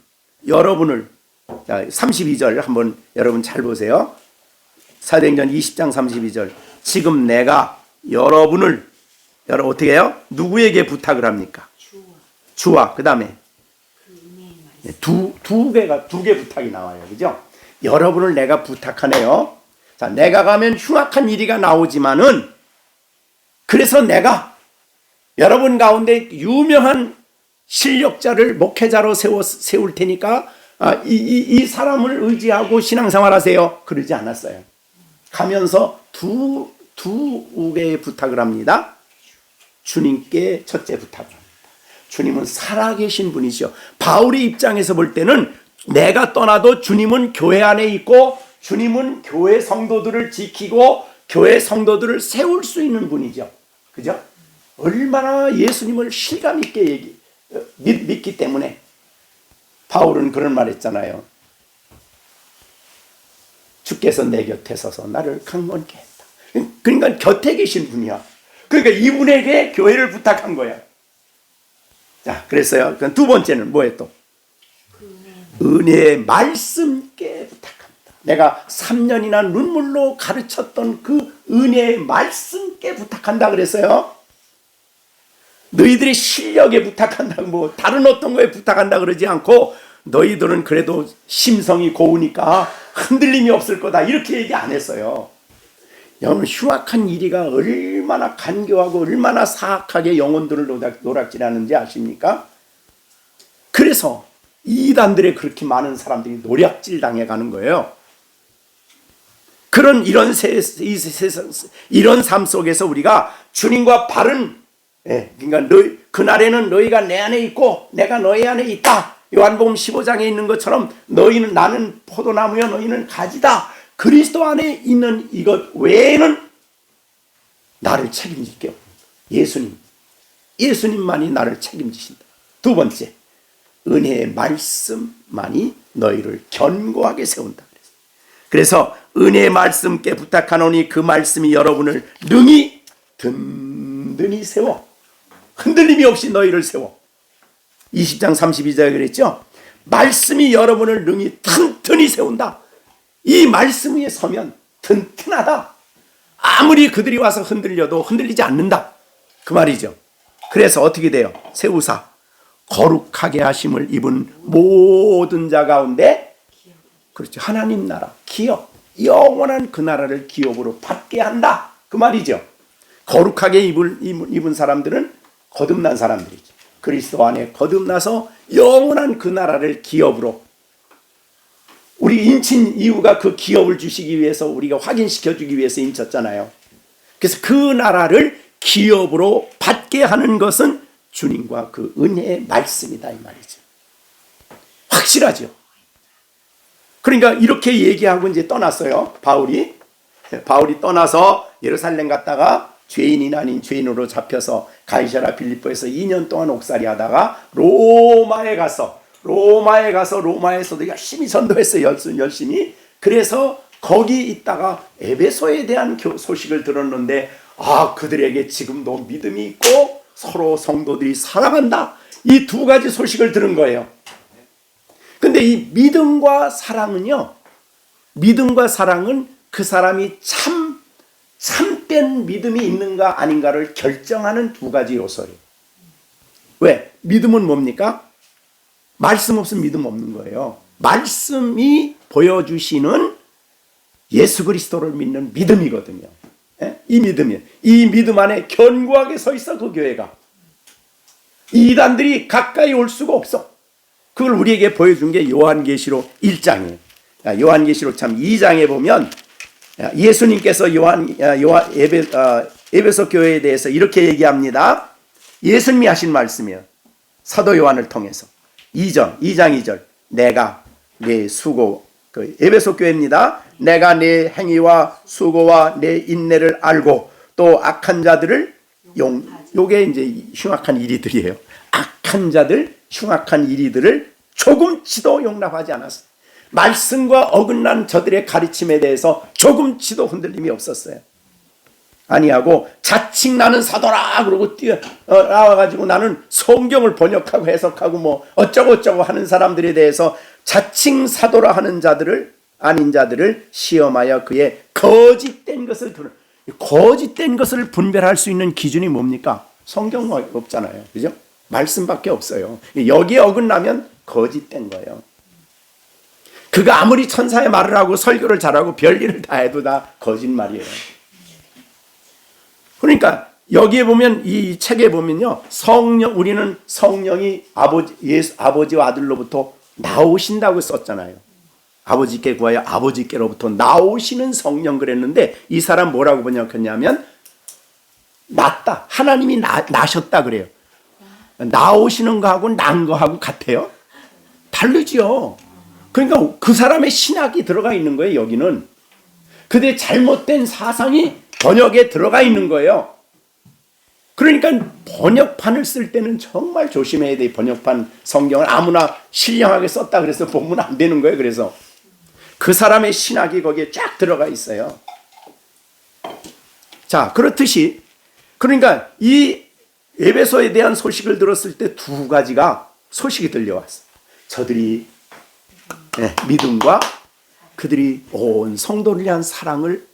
자, 32절 한번 여러분 잘 보세요. 사도행전 20장 32절 지금 내가 여러분 어떻게 해요? 누구에게 부탁을 합니까? 주와 그 다음에 두 개 부탁이 나와요. 그죠? 여러분을 내가 부탁하네요. 자, 내가 가면 흉악한 일이가 나오지만은 그래서 내가 여러분 가운데 유명한 실력자를 목회자로 세울 테니까 이 사람을 의지하고 신앙생활하세요. 그러지 않았어요. 가면서 두 개의 부탁을 합니다. 주님께 첫째 부탁을 합니다. 주님은 살아계신 분이시죠. 바울의 입장에서 볼 때는 내가 떠나도 주님은 교회 안에 있고 주님은 교회 성도들을 지키고 교회 성도들을 세울 수 있는 분이죠. 그죠? 얼마나 예수님을 실감 있게 믿기 때문에 바울은 그런 말 했잖아요. 주께서 내 곁에 서서 나를 강건케 했다. 그러니까 곁에 계신 분이야. 그러니까 이분에게 교회를 부탁한 거야. 자, 그랬어요. 두 번째는 뭐예요 또? 은혜의 말씀께 부탁합니다. 내가 3년이나 눈물로 가르쳤던 그 은혜의 말씀께 부탁한다 그랬어요. 너희들의 실력에 부탁한다고 뭐 다른 어떤 거에 부탁한다 그러지 않고 너희들은 그래도 심성이 고우니까 흔들림이 없을 거다 이렇게 얘기 안 했어요. 여러분 흉악한 일이가 얼마나 간교하고 얼마나 사악하게 영혼들을 노략질하는지 아십니까? 그래서 이단들의 그렇게 많은 사람들이 노략질 당해가는 거예요. 그런 이런 삶 속에서 우리가 주님과 바른 그러니까 그날에는 너희가 내 안에 있고 내가 너희 안에 있다. 요한복음 15장에 있는 것처럼 너희는 나는 포도나무여 너희는 가지다. 그리스도 안에 있는 이것 외에는 나를 책임질 게 없습니다. 예수님만이 나를 책임지신다. 두 번째, 은혜의 말씀만이 너희를 견고하게 세운다. 그래서 은혜의 말씀께 부탁하노니 그 말씀이 여러분을 능히 든든히 세워 흔들림이 없이 너희를 세워. 20장 32절에 그랬죠. 말씀이 여러분을 능히 튼튼히 세운다. 이 말씀 위에 서면 튼튼하다. 아무리 그들이 와서 흔들려도 흔들리지 않는다. 그 말이죠. 그래서 어떻게 돼요? 세우사 거룩하게 하심을 입은 모든 자 가운데 그렇죠. 하나님 나라 기업 영원한 그 나라를 기업으로 받게 한다. 그 말이죠. 거룩하게 입은 사람들은 거듭난 사람들이죠. 그리스도 안에 거듭나서 영원한 그 나라를 기업으로 우리 인친 이유가 그 기업을 주시기 위해서 우리가 확인시켜주기 위해서 인쳤잖아요. 그래서 그 나라를 기업으로 받게 하는 것은 주님과 그 은혜의 말씀이다 이 말이죠. 확실하죠. 그러니까 이렇게 얘기하고 이제 떠났어요. 바울이 떠나서 예루살렘 갔다가 죄인이 아닌 죄인으로 잡혀서 가이사랴 빌립보에서 2년 동안 옥살이 하다가 로마에 가서 로마에서도 열심히 전도했어요. 열심히. 그래서 거기 있다가 에베소에 대한 소식을 들었는데 그들에게 지금도 믿음이 있고 서로 성도들이 사랑한다. 이 두 가지 소식을 들은 거예요. 근데 이 믿음과 사랑은요, 믿음과 사랑은 그 사람이 참된 믿음이 있는가 아닌가를 결정하는 두 가지 요소예요. 왜? 믿음은 뭡니까? 말씀 없으면 믿음 없는 거예요. 말씀이 보여주시는 예수 그리스도를 믿는 믿음이거든요. 이 믿음이에요. 이 믿음 안에 견고하게 서 있어, 그 교회가. 이단들이 가까이 올 수가 없어. 그걸 우리에게 보여준 게 요한계시록 1장이에요. 요한계시록 참 2장에 보면 예수님께서 에베소 교회에 대해서 이렇게 얘기합니다. 예수님이 하신 말씀이에요. 사도 요한을 통해서 2장 2절 내가 네 수고, 그 에베소 교회입니다. 내가 네 행위와 수고와 내 인내를 알고 또 악한 자들을 요게 이제 흉악한 일이들이에요. 악한 자들, 흉악한 일이들을 조금치도 용납하지 않았어요. 말씀과 어긋난 저들의 가르침에 대해서 조금치도 흔들림이 없었어요. 아니하고 자칭 나는 사도라 그러고 나와가지고 나는 성경을 번역하고 해석하고 뭐 어쩌고 하는 사람들에 대해서 자칭 사도라 하는 자들을, 아닌 자들을 시험하여 그의 거짓된 것을 거짓된 것을 분별할 수 있는 기준이 뭡니까? 성경 없잖아요. 그죠? 말씀밖에 없어요. 여기에 어긋나면 거짓된 거예요. 그가 아무리 천사의 말을 하고 설교를 잘하고 별일을 다 해도 다 거짓말이에요. 그러니까 여기에 보면, 이 책에 보면요, 우리는 성령이 아버지와 아들로부터 나오신다고 썼잖아요. 아버지께 구하여 아버지께로부터 나오시는 성령 그랬는데, 이 사람 뭐라고 번역했냐면 났다, 하나님이 나셨다 그래요. 나오시는 거하고 난 거하고 같아요? 다르죠. 그러니까 그 사람의 신학이 들어가 있는 거예요. 여기는 그들의 잘못된 사상이 번역에 들어가 있는 거예요. 그러니까 번역판을 쓸 때는 정말 조심해야 돼. 번역판 성경을 아무나 신령하게 썼다 그래서 보면 안 되는 거예요. 그래서 그 사람의 신학이 거기에 쫙 들어가 있어요. 자, 그렇듯이 그러니까 이 에베소에 대한 소식을 들었을 때 두 가지가 소식이 들려왔어. 저들이 믿음과 그들이 온 성도를 위한 사랑을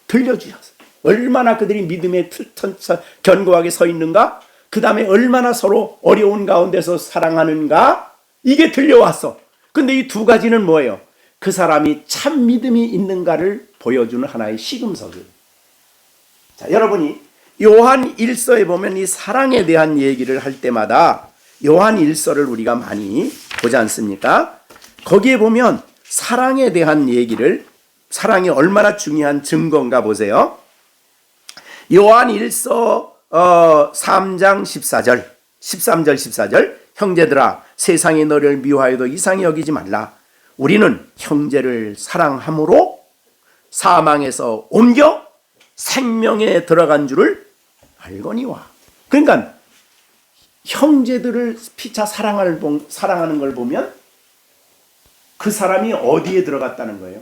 들려주셨어요. 얼마나 그들이 믿음에 견고하게 서 있는가, 그 다음에 얼마나 서로 어려운 가운데서 사랑하는가, 이게 들려왔어. 근데 이 두 가지는 뭐예요? 그 사람이 참 믿음이 있는가를 보여주는 하나의 시금석이에요. 자, 여러분이 요한 1서에 보면 이 사랑에 대한 얘기를 할 때마다 요한 1서를 우리가 많이 보지 않습니까? 거기에 보면 사랑에 대한 얘기를, 사랑이 얼마나 중요한 증거인가 보세요. 요한 1서 3장 13절 14절 형제들아 세상이 너를 미워하여도 이상히 여기지 말라. 우리는 형제를 사랑함으로 사망에서 옮겨 생명에 들어간 줄을 알거니와. 그러니까 형제들을 피차 사랑하는 걸 보면 그 사람이 어디에 들어갔다는 거예요?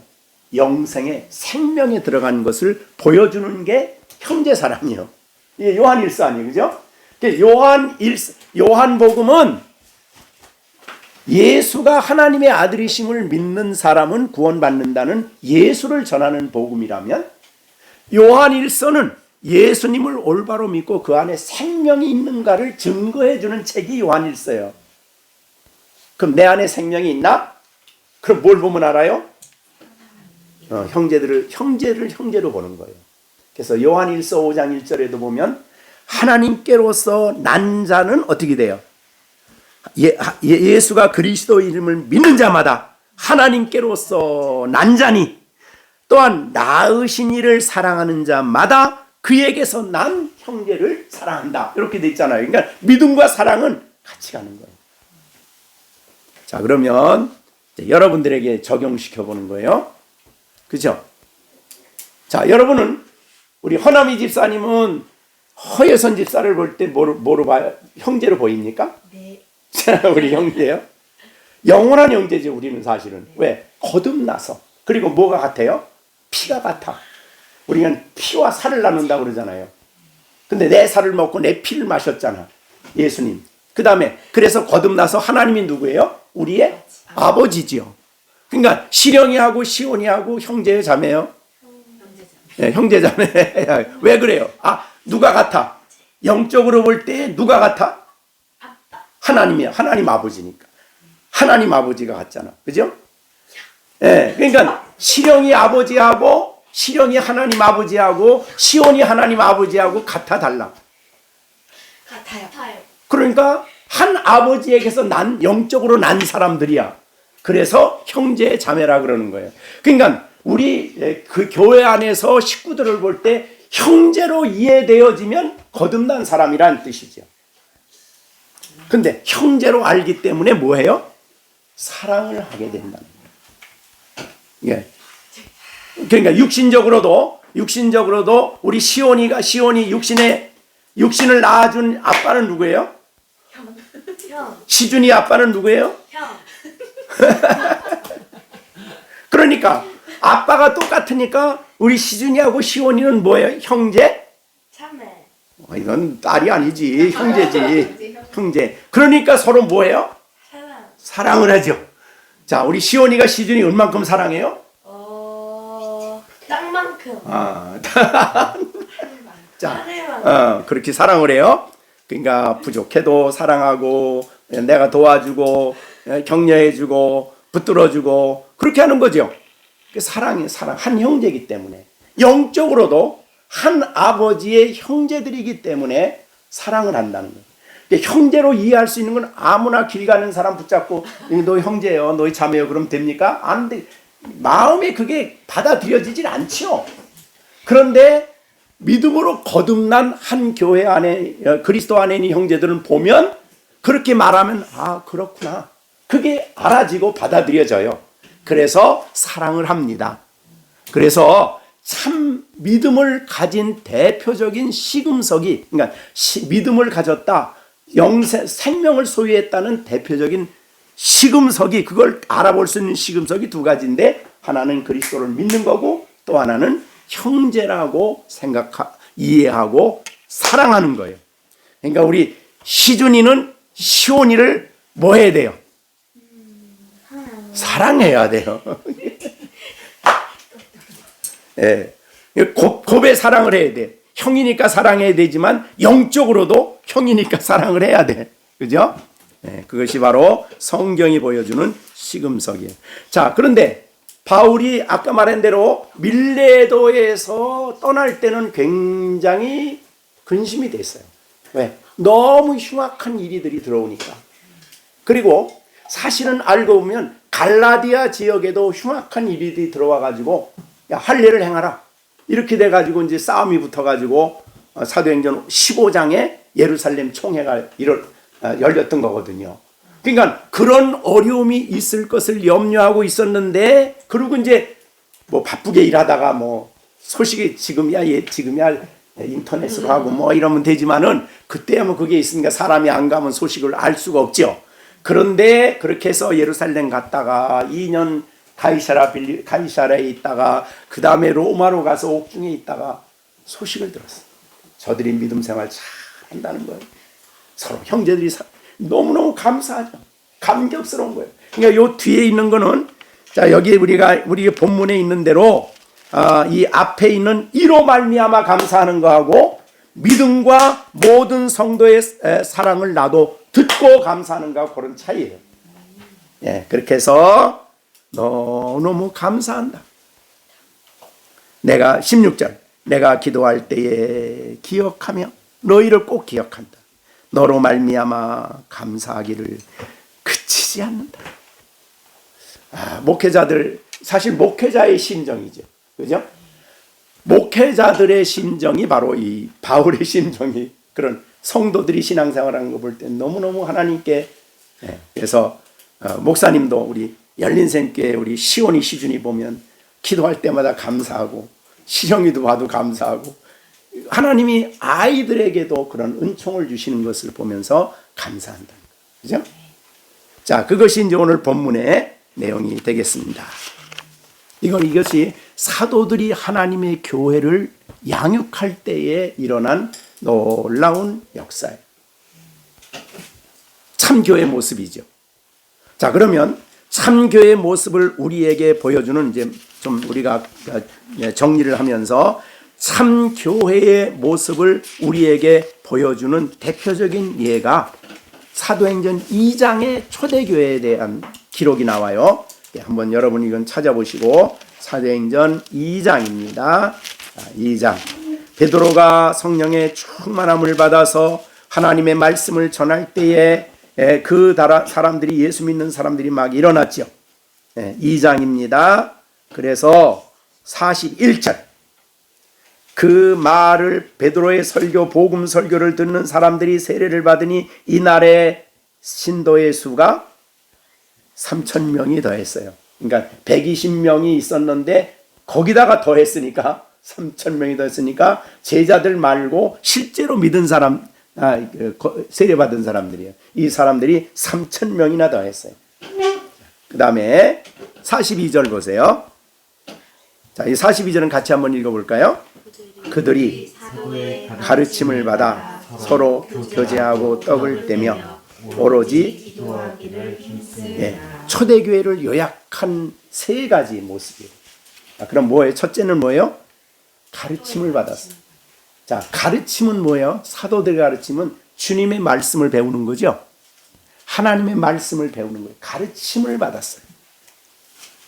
영생에, 생명에 들어간 것을 보여주는 게 형제 사랑이에요. 이게 요한 1서 아니에요, 그죠? 요한복음은 예수가 하나님의 아들이심을 믿는 사람은 구원받는다는 예수를 전하는 복음이라면, 요한 1서는 예수님을 올바로 믿고 그 안에 생명이 있는가를 증거해주는 책이 요한 1서예요. 그럼 내 안에 생명이 있나? 그럼 뭘 보면 알아요? 형제를 형제로 보는 거예요. 그래서 요한 1서 5장 1절에도 보면 하나님께로서 난 자는 어떻게 돼요? 예수가 그리스도 이름을 믿는 자마다 하나님께로서 난 자니, 또한 낳으신 이를 사랑하는 자마다 그에게서 난 형제를 사랑한다. 이렇게 돼 있잖아요. 그러니까 믿음과 사랑은 같이 가는 거예요. 자, 그러면 여러분들에게 적용시켜 보는 거예요. 그죠? 자, 여러분은, 우리 허남이 집사님은 허예선 집사를 볼 때 뭐로 봐요? 형제로 보입니까? 네. 우리 형제요? 영원한 형제죠, 우리는 사실은. 왜? 거듭나서. 그리고 뭐가 같아요? 피가 같아. 우리는 피와 살을 나눈다고 그러잖아요. 근데 내 살을 먹고 내 피를 마셨잖아, 예수님. 그 다음에 그래서 거듭나서 하나님이 누구예요? 우리의 아버지지요. 그러니까 시령이하고 시온이하고 형제예요, 자매요? 네, 형제자매. 왜 그래요? 누가 같아? 영적으로 볼 때 누가 같아? 하나님이야. 하나님 아버지니까. 하나님 아버지가 같잖아. 그죠? 예, 그러니까 시령이 아버지하고 시령이 하나님 아버지하고 시온이 하나님 아버지하고 같아 달라? 같아요. 그러니까 한 아버지에게서 영적으로 난 사람들이야. 그래서 형제 자매라 그러는 거예요. 그러니까 우리 그 교회 안에서 식구들을 볼 때 형제로 이해되어지면 거듭난 사람이란 뜻이죠. 근데 형제로 알기 때문에 뭐예요? 사랑을 하게 된다는 거예요. 예. 그러니까 육신적으로도 우리 시온이 육신을 낳아준 아빠는 누구예요? 형. 시준이 아빠는 누구예요? 형. 그러니까 아빠가 똑같으니까 우리 시준이하고 시온이는 뭐예요? 형제? 참매. 이건 딸이 아니지, 형제지. 형제. 그러니까 서로 뭐예요? 사랑. 사랑을 하죠. 자, 우리 시온이가 시준이 얼만큼 사랑해요? 땅만큼. 자, 그렇게 사랑을 해요. 그러니까 부족해도 사랑하고 내가 도와주고 격려해주고 붙들어주고 그렇게 하는 거죠. 사랑이 사랑 한 형제이기 때문에 영적으로도 한 아버지의 형제들이기 때문에 사랑을 한다는 거예요. 형제로 이해할 수 있는 건 아무나 길 가는 사람 붙잡고 너 형제요, 너희 자매요 그러면 됩니까? 안 돼. 마음에 그게 받아들여지질 않죠. 그런데 믿음으로 거듭난 한 교회 안에 그리스도 안에 있는 형제들은 보면 그렇게 말하면 그렇구나. 그게 알아지고 받아들여져요. 그래서 사랑을 합니다. 그래서 참 믿음을 가진 대표적인 시금석이, 그러니까 믿음을 가졌다, 생명을 소유했다는 대표적인 시금석이, 그걸 알아볼 수 있는 시금석이 두 가지인데, 하나는 그리스도를 믿는 거고 또 하나는 형제라고 이해하고 사랑하는 거예요. 그러니까 우리 시준이는 시온이를 뭐 해야 돼요? 사랑해야 돼요. 예. 곱의 사랑을 해야 돼. 형이니까 사랑해야 되지만 영적으로도 형이니까 사랑을 해야 돼. 그죠? 예, 그것이 바로 성경이 보여주는 시금석이에요. 자, 그런데 바울이 아까 말한 대로 밀레도에서 떠날 때는 굉장히 근심이 됐어요. 왜? 너무 흉악한 일들이 들어오니까. 그리고 사실은 알고 보면 갈라디아 지역에도 흉악한 일들이 들어와가지고 야, 할례를 행하라. 이렇게 돼가지고 이제 싸움이 붙어가지고 사도행전 15장에 예루살렘 총회가 열렸던 거거든요. 그러니까 그런 어려움이 있을 것을 염려하고 있었는데, 그리고 이제 뭐 바쁘게 일하다가 뭐 소식이 지금이야 인터넷으로 하고 뭐 이러면 되지만은 그때야 뭐 그게 있으니까 사람이 안 가면 소식을 알 수가 없죠. 그런데 그렇게 해서 예루살렘 갔다가 2년 가이사라에 있다가 그 다음에 로마로 가서 옥중에 있다가 소식을 들었어요. 저들이 믿음 생활 잘 한다는 거예요. 서로 형제들이 너무너무 감사하죠. 감격스러운 거예요. 그러니까 요 뒤에 있는 거는, 자, 여기 우리 본문에 있는 대로 이 앞에 있는 이로 말미암아 감사하는 거하고 믿음과 모든 성도의 사랑을 나도 듣고 감사하는 거하고 그런 차이예요. 예, 그렇게 해서 너무 감사한다. 내가 16절 내가 기도할 때에 기억하며 너희를 꼭 기억한다. 너로 말미암아 감사하기를 그치지 않는다. 목회자들, 사실 목회자의 심정이죠. 그죠? 목회자들의 심정이 바로 이 바울의 심정이, 그런 성도들이 신앙생활하는 거 볼 때 너무너무 하나님께, 그래서 목사님도 우리 열린생교회 우리 시온이 시준이 보면 기도할 때마다 감사하고 시정이도 봐도 감사하고 하나님이 아이들에게도 그런 은총을 주시는 것을 보면서 감사한다. 그죠? 자, 그것이 이제 오늘 본문의 내용이 되겠습니다. 이것이 사도들이 하나님의 교회를 양육할 때에 일어난 놀라운 역사예요. 참교의 모습이죠. 자, 그러면 참교의 모습을 우리에게 보여주는, 이제 좀 우리가 정리를 하면서 참교회의 모습을 우리에게 보여주는 대표적인 예가 사도행전 2장의 초대교회에 대한 기록이 나와요. 한번 여러분 이건 찾아보시고, 사도행전 2장입니다. 2장. 베드로가 성령의 충만함을 받아서 하나님의 말씀을 전할 때에 그 사람들이, 예수 믿는 사람들이 막 일어났죠. 2장입니다. 그래서 41절. 그 말을, 베드로의 설교, 복음 설교를 듣는 사람들이 세례를 받으니 이날의 신도의 수가 3,000명이 더했어요. 그러니까 120명이 있었는데 거기다가 더했으니까 3,000명이 더했으니까 제자들 말고 실제로 믿은 사람, 세례 받은 사람들이에요. 이 사람들이 3,000명이나 더했어요. 그 다음에 42절 보세요. 자, 이 42절은 같이 한번 읽어볼까요? 그들이 가르침을 받아 서로 교제하고 떡을 떼며 오로지 초대교회를 요약한 세 가지 모습이에요. 그럼 뭐예요? 첫째는 뭐예요? 가르침을 받았어요. 자, 가르침은 뭐예요? 사도들의 가르침은 주님의 말씀을 배우는 거죠. 하나님의 말씀을 배우는 거예요. 가르침을 받았어요.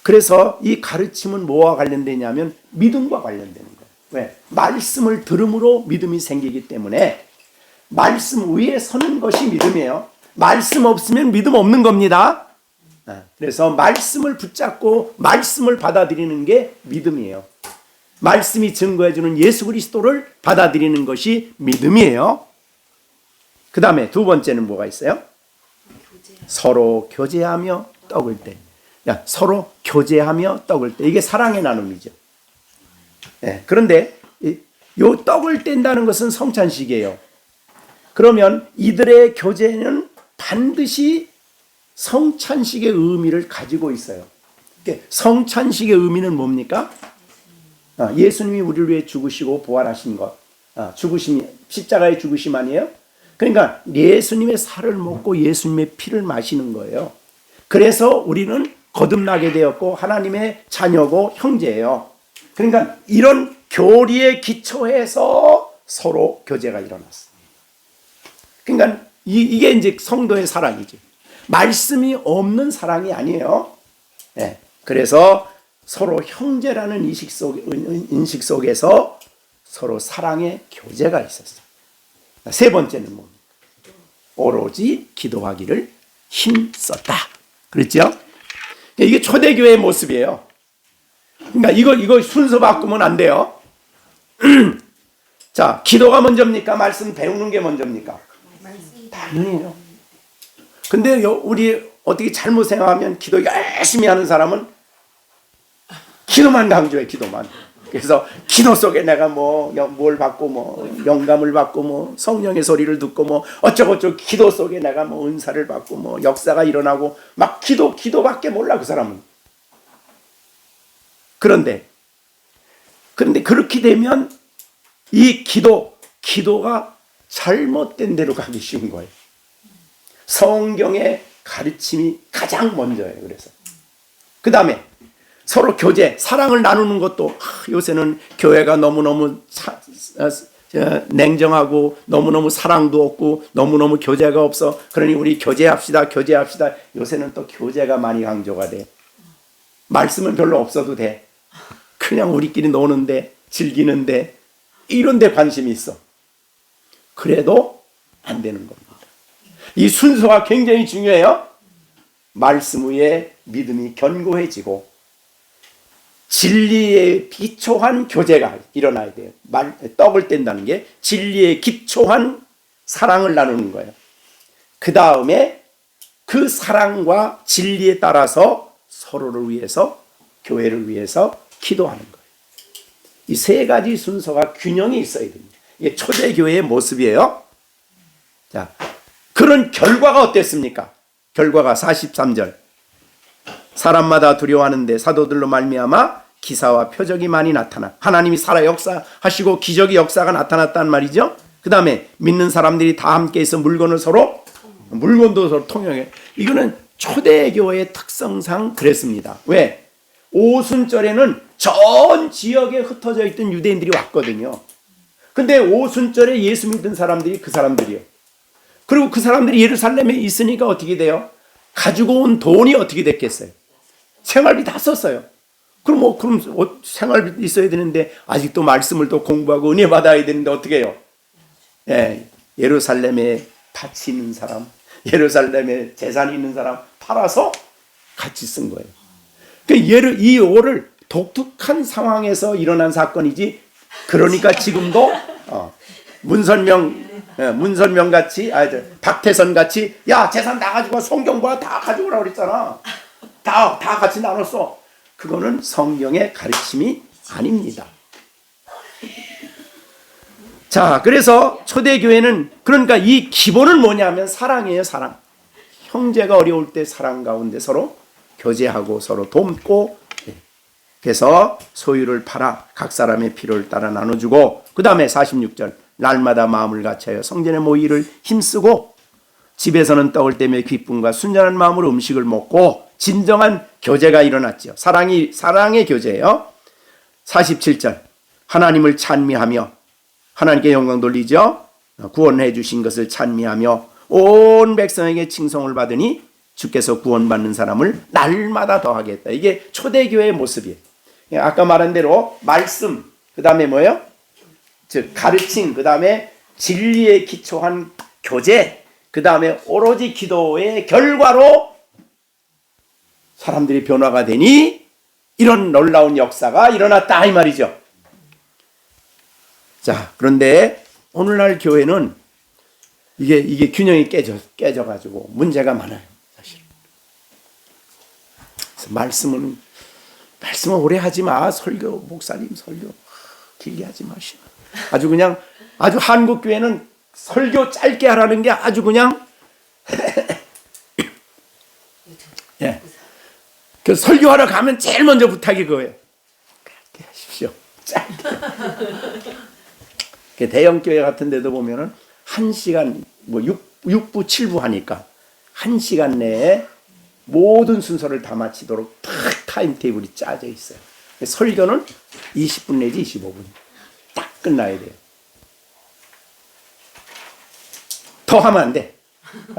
그래서 이 가르침은 뭐와 관련되냐면 믿음과 관련되는 거예요. 왜? 말씀을 들음으로 믿음이 생기기 때문에 말씀 위에 서는 것이 믿음이에요. 말씀 없으면 믿음 없는 겁니다. 그래서 말씀을 붙잡고 말씀을 받아들이는 게 믿음이에요. 말씀이 증거해주는 예수 그리스도를 받아들이는 것이 믿음이에요. 그 다음에 두 번째는 뭐가 있어요? 서로 교제하며 떡을 떼. 서로 교제하며 떡을 떼. 이게 사랑의 나눔이죠. 그런데 요 떡을 뗀다는 것은 성찬식이에요. 그러면 이들의 교제는 반드시 성찬식의 의미를 가지고 있어요. 성찬식의 의미는 뭡니까? 예수님이 우리를 위해 죽으시고 부활하신 것, 죽으심이 십자가의 죽으심 아니에요? 그러니까 예수님의 살을 먹고 예수님의 피를 마시는 거예요. 그래서 우리는 거듭나게 되었고 하나님의 자녀고 형제예요. 그러니까 이런 교리에 기초해서 서로 교제가 일어났어요. 그러니까 이게 이제 성도의 사랑이지. 말씀이 없는 사랑이 아니에요. 그래서 서로 형제라는 인식 속에서 서로 사랑의 교제가 있었어요. 세 번째는 뭡니까? 오로지 기도하기를 힘썼다. 그렇죠? 이게 초대교회의 모습이에요. 그러니까 이거 순서 바꾸면 안 돼요. 자, 기도가 먼저입니까? 말씀 배우는 게 먼저입니까? 당연히요. 근데 우리 어떻게 잘못 생각하면 기도 열심히 하는 사람은 기도만 강조해, 기도만. 그래서 기도 속에 내가 뭘 받고 영감을 받고 성령의 소리를 듣고 어쩌고저쩌고 기도 속에 내가 은사를 받고 역사가 일어나고 막 기도밖에 몰라, 그 사람은. 그런데 그렇게 되면 이 기도가 잘못된 대로 가기 쉬운 거예요. 성경의 가르침이 가장 먼저예요. 그래서 그 다음에 서로 교제, 사랑을 나누는 것도 요새는 교회가 너무너무 냉정하고 너무너무 사랑도 없고 너무너무 교제가 없어. 그러니 우리 교제합시다. 요새는 또 교제가 많이 강조가 돼. 말씀은 별로 없어도 돼. 그냥 우리끼리 노는데, 즐기는데, 이런 데 관심이 있어. 그래도 안 되는 겁니다. 이 순서가 굉장히 중요해요. 말씀 위에 믿음이 견고해지고 진리에 기초한 교제가 일어나야 돼요. 떡을 뗀다는 게 진리에 기초한 사랑을 나누는 거예요. 그 다음에 그 사랑과 진리에 따라서 서로를 위해서, 교회를 위해서 기도하는 거예요. 이 세 가지 순서가 균형이 있어야 됩니다. 이게 초대교회의 모습이에요. 자, 그런 결과가 어땠습니까? 결과가 43절. 사람마다 두려워하는데 사도들로 말미암아 기사와 표적이 많이 나타나. 하나님이 살아 역사하시고 기적의 역사가 나타났단 말이죠. 그 다음에 믿는 사람들이 다 함께해서 물건도 서로 통용해. 이거는 초대교회의 특성상 그랬습니다. 왜? 오순절에는 전 지역에 흩어져 있던 유대인들이 왔거든요. 근데 오순절에 예수 믿은 사람들이 그 사람들이요. 그리고 그 사람들이 예루살렘에 있으니까 어떻게 돼요? 가지고 온 돈이 어떻게 됐겠어요? 생활비 다 썼어요. 그럼 생활비 있어야 되는데 아직도 말씀을 또 공부하고 은혜 받아야 되는데 어떻게 해요? 예, 예루살렘에 밭이 있는 사람, 예루살렘에 재산이 있는 사람 팔아서 같이 쓴 거예요. 이 오를 독특한 상황에서 일어난 사건이지. 그러니까 지금도 문선명 같이, 박태선 같이, 야 재산 다 가지고 와, 성경 봐, 다 가지고 오라고 그랬잖아. 다 같이 나눴어. 그거는 성경의 가르침이 아닙니다. 자, 그래서 초대교회는 그러니까 이 기본은 뭐냐면 사랑이에요. 사랑. 형제가 어려울 때 사랑 가운데 서로 교제하고 서로 돕고, 그래서 소유를 팔아 각 사람의 필요를 따라 나눠주고, 그 다음에 46절 날마다 마음을 갖춰요 성전에 모이기를 힘쓰고 집에서는 떡을 떼며 기쁨과 순전한 마음으로 음식을 먹고. 진정한 교제가 일어났죠. 사랑의 교제예요. 47절 하나님을 찬미하며 하나님께 영광 돌리죠. 구원해 주신 것을 찬미하며 온 백성에게 칭송을 받으니 주께서 구원받는 사람을 날마다 더하게 했다. 이게 초대교회의 모습이에요. 아까 말한 대로 말씀, 그 다음에 뭐예요? 즉 가르침, 그 다음에 진리에 기초한 교제, 그 다음에 오로지 기도의 결과로 사람들이 변화가 되니 이런 놀라운 역사가 일어났다 이 말이죠. 자, 그런데 오늘날 교회는 이게 균형이 깨져가지고 문제가 많아요, 사실. 그래서 말씀은 오래 하지 마. 목사님 설교 길게 하지 마시오. 아주 한국 교회는 설교 짧게 하라는 게 아주 그냥 예. 그 설교하러 가면 제일 먼저 부탁이 그거예요. 짧게 하십시오. 짧게. 대형 교회 같은 데도 보면은 1시간 6부 7부 하니까 1시간 내에 모든 순서를 다 마치도록 딱 타임테이블이 짜져 있어요. 설교는 20분 내지 25분 딱 끝나야 돼요. 더 하면 안 돼.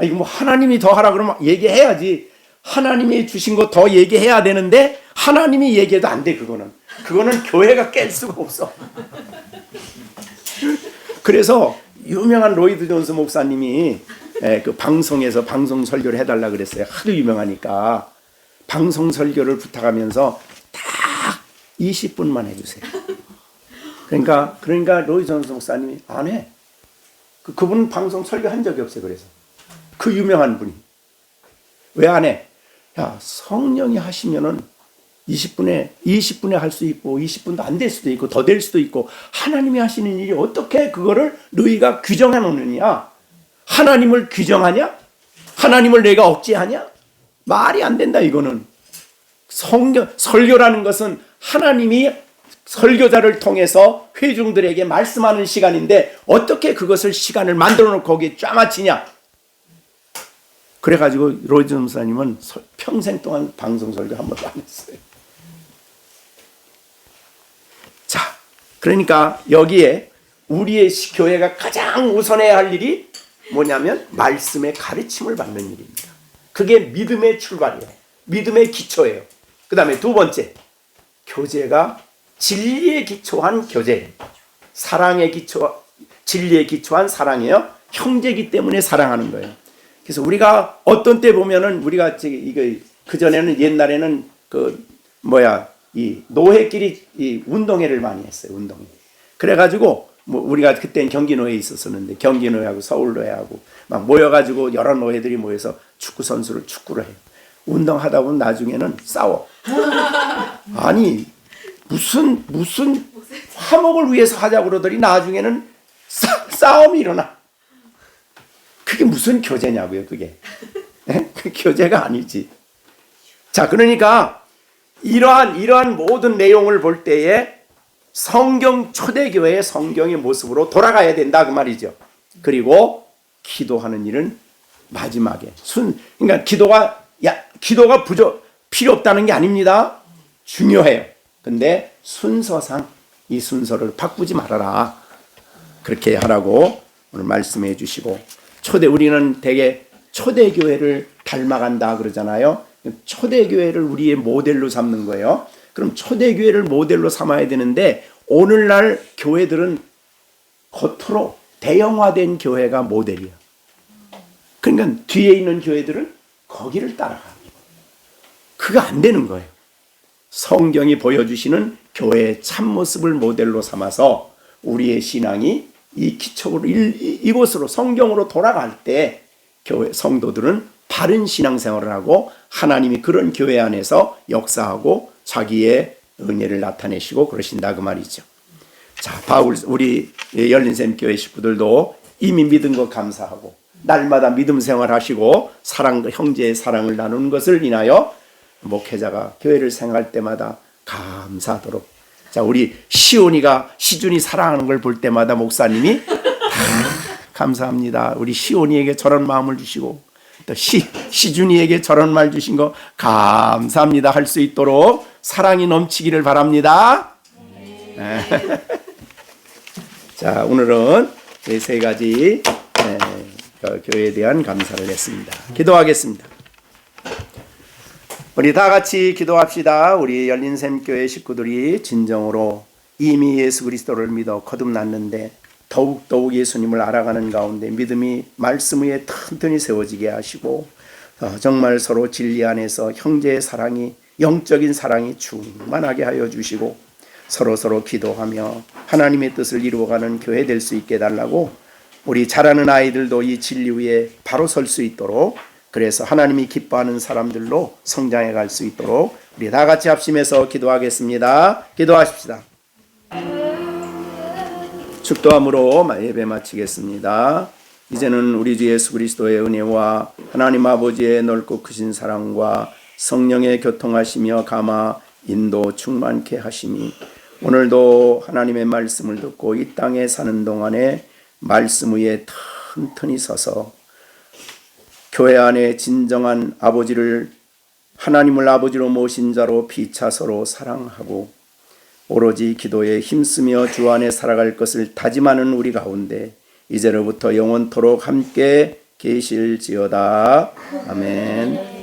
이거 하나님이 더 하라 그러면 얘기해야지. 하나님이 주신 거 더 얘기해야 되는데 하나님이 얘기해도 안 돼. 그거는 교회가 깰 수가 없어. 그래서 유명한 로이드 존스 목사님이 그 방송에서 방송 설교를 해달라 그랬어요. 하도 유명하니까 방송 설교를 부탁하면서 딱 20분만 해주세요. 그러니까 로이드 존스 목사님이 안 해. 그분은 방송 설교한 적이 없어요. 그래서 그 유명한 분이 왜 안 해? 야, 성령이 하시면은 20분에 할 수 있고 20분도 안 될 수도 있고 더 될 수도 있고 하나님이 하시는 일이 어떻게 그거를 너희가 규정해 놓느냐? 하나님을 규정하냐? 하나님을 내가 억제하냐? 말이 안 된다. 이거는 설교라는 것은 하나님이 설교자를 통해서 회중들에게 말씀하는 시간인데 어떻게 그것을 시간을 만들어 놓고 거기에 쫙맞히냐? 그래가지고 로이드 목사님은 평생 동안 방송 설교 한 번도 안 했어요. 자, 그러니까 여기에 우리의 교회가 가장 우선해야 할 일이 뭐냐면 말씀의 가르침을 받는 일입니다. 그게 믿음의 출발이에요. 믿음의 기초예요. 그 다음에 두 번째, 교제가 진리에 기초한 교제, 진리에 기초한 사랑이에요. 형제이기 때문에 사랑하는 거예요. 그래서 우리가 어떤 때 보면은 우리가 그 전에는 옛날에는 이 노회끼리 이 운동회를 많이 했어요. 운동회. 그래가지고 우리가 그때는 경기노회에 있었었는데 경기노회하고 서울노회하고 막 모여가지고 여러 노회들이 모여서 축구를 해요. 운동하다 보면 나중에는 싸워. 아니 무슨 화목을 위해서 하자고 그러더니 나중에는 싸움이 일어나. 그게 무슨 교제냐고요, 그게. 그 교제가 아니지. 자, 그러니까 이러한 모든 내용을 볼 때에 성경 초대교회의 성경의 모습으로 돌아가야 된다 그 말이죠. 그리고 기도하는 일은 마지막에 그러니까 기도가 필요 없다는 게 아닙니다. 중요해요. 근데 순서상 이 순서를 바꾸지 말아라. 그렇게 하라고 오늘 말씀해 주시고, 우리는 되게 초대교회를 닮아간다 그러잖아요. 초대교회를 우리의 모델로 삼는 거예요. 그럼 초대교회를 모델로 삼아야 되는데 오늘날 교회들은 겉으로 대형화된 교회가 모델이야. 그러니까 뒤에 있는 교회들은 거기를 따라가. 그거 안 되는 거예요. 성경이 보여주시는 교회의 참모습을 모델로 삼아서 우리의 신앙이 이 기초로 이곳으로 성경으로 돌아갈 때 교회 성도들은 바른 신앙생활을 하고 하나님이 그런 교회 안에서 역사하고 자기의 은혜를 나타내시고 그러신다 그 말이죠. 자, 우리 열린샘 교회 식구들도 이미 믿은 거 감사하고 날마다 믿음 생활하시고 형제의 사랑을 나누는 것을 인하여 목회자가 교회를 생각할 때마다 감사하도록. 자, 우리 시준이 사랑하는 걸 볼 때마다 목사님이 감사합니다. 우리 시온이에게 저런 마음을 주시고 또 시준이에게 저런 말 주신 거 감사합니다 할 수 있도록 사랑이 넘치기를 바랍니다. 자, 오늘은 이 세 가지 교회에 대한 감사를 했습니다. 기도하겠습니다. 우리 다 같이 기도합시다. 우리 열린샘교회 식구들이 진정으로 이미 예수 그리스도를 믿어 거듭났는데 더욱 예수님을 알아가는 가운데 믿음이 말씀 위에 튼튼히 세워지게 하시고 정말 서로 진리 안에서 형제의 사랑이 영적인 사랑이 충만하게 하여 주시고 서로 기도하며 하나님의 뜻을 이루어가는 교회 될 수 있게 해달라고, 우리 자라는 아이들도 이 진리 위에 바로 설 수 있도록, 그래서 하나님이 기뻐하는 사람들로 성장해 갈 수 있도록 우리 다 같이 합심해서 기도하겠습니다. 기도하십시다. 축도함으로 예배 마치겠습니다. 이제는 우리 주 예수 그리스도의 은혜와 하나님 아버지의 넓고 크신 사랑과 성령의 교통하시며 감화 인도 충만케 하심이 오늘도 하나님의 말씀을 듣고 이 땅에 사는 동안에 말씀 위에 튼튼히 서서 교회 안에 진정한 하나님을 아버지로 모신 자로 피차 서로 사랑하고 오로지 기도에 힘쓰며 주 안에 살아갈 것을 다짐하는 우리 가운데 이제로부터 영원토록 함께 계실지어다. 아멘.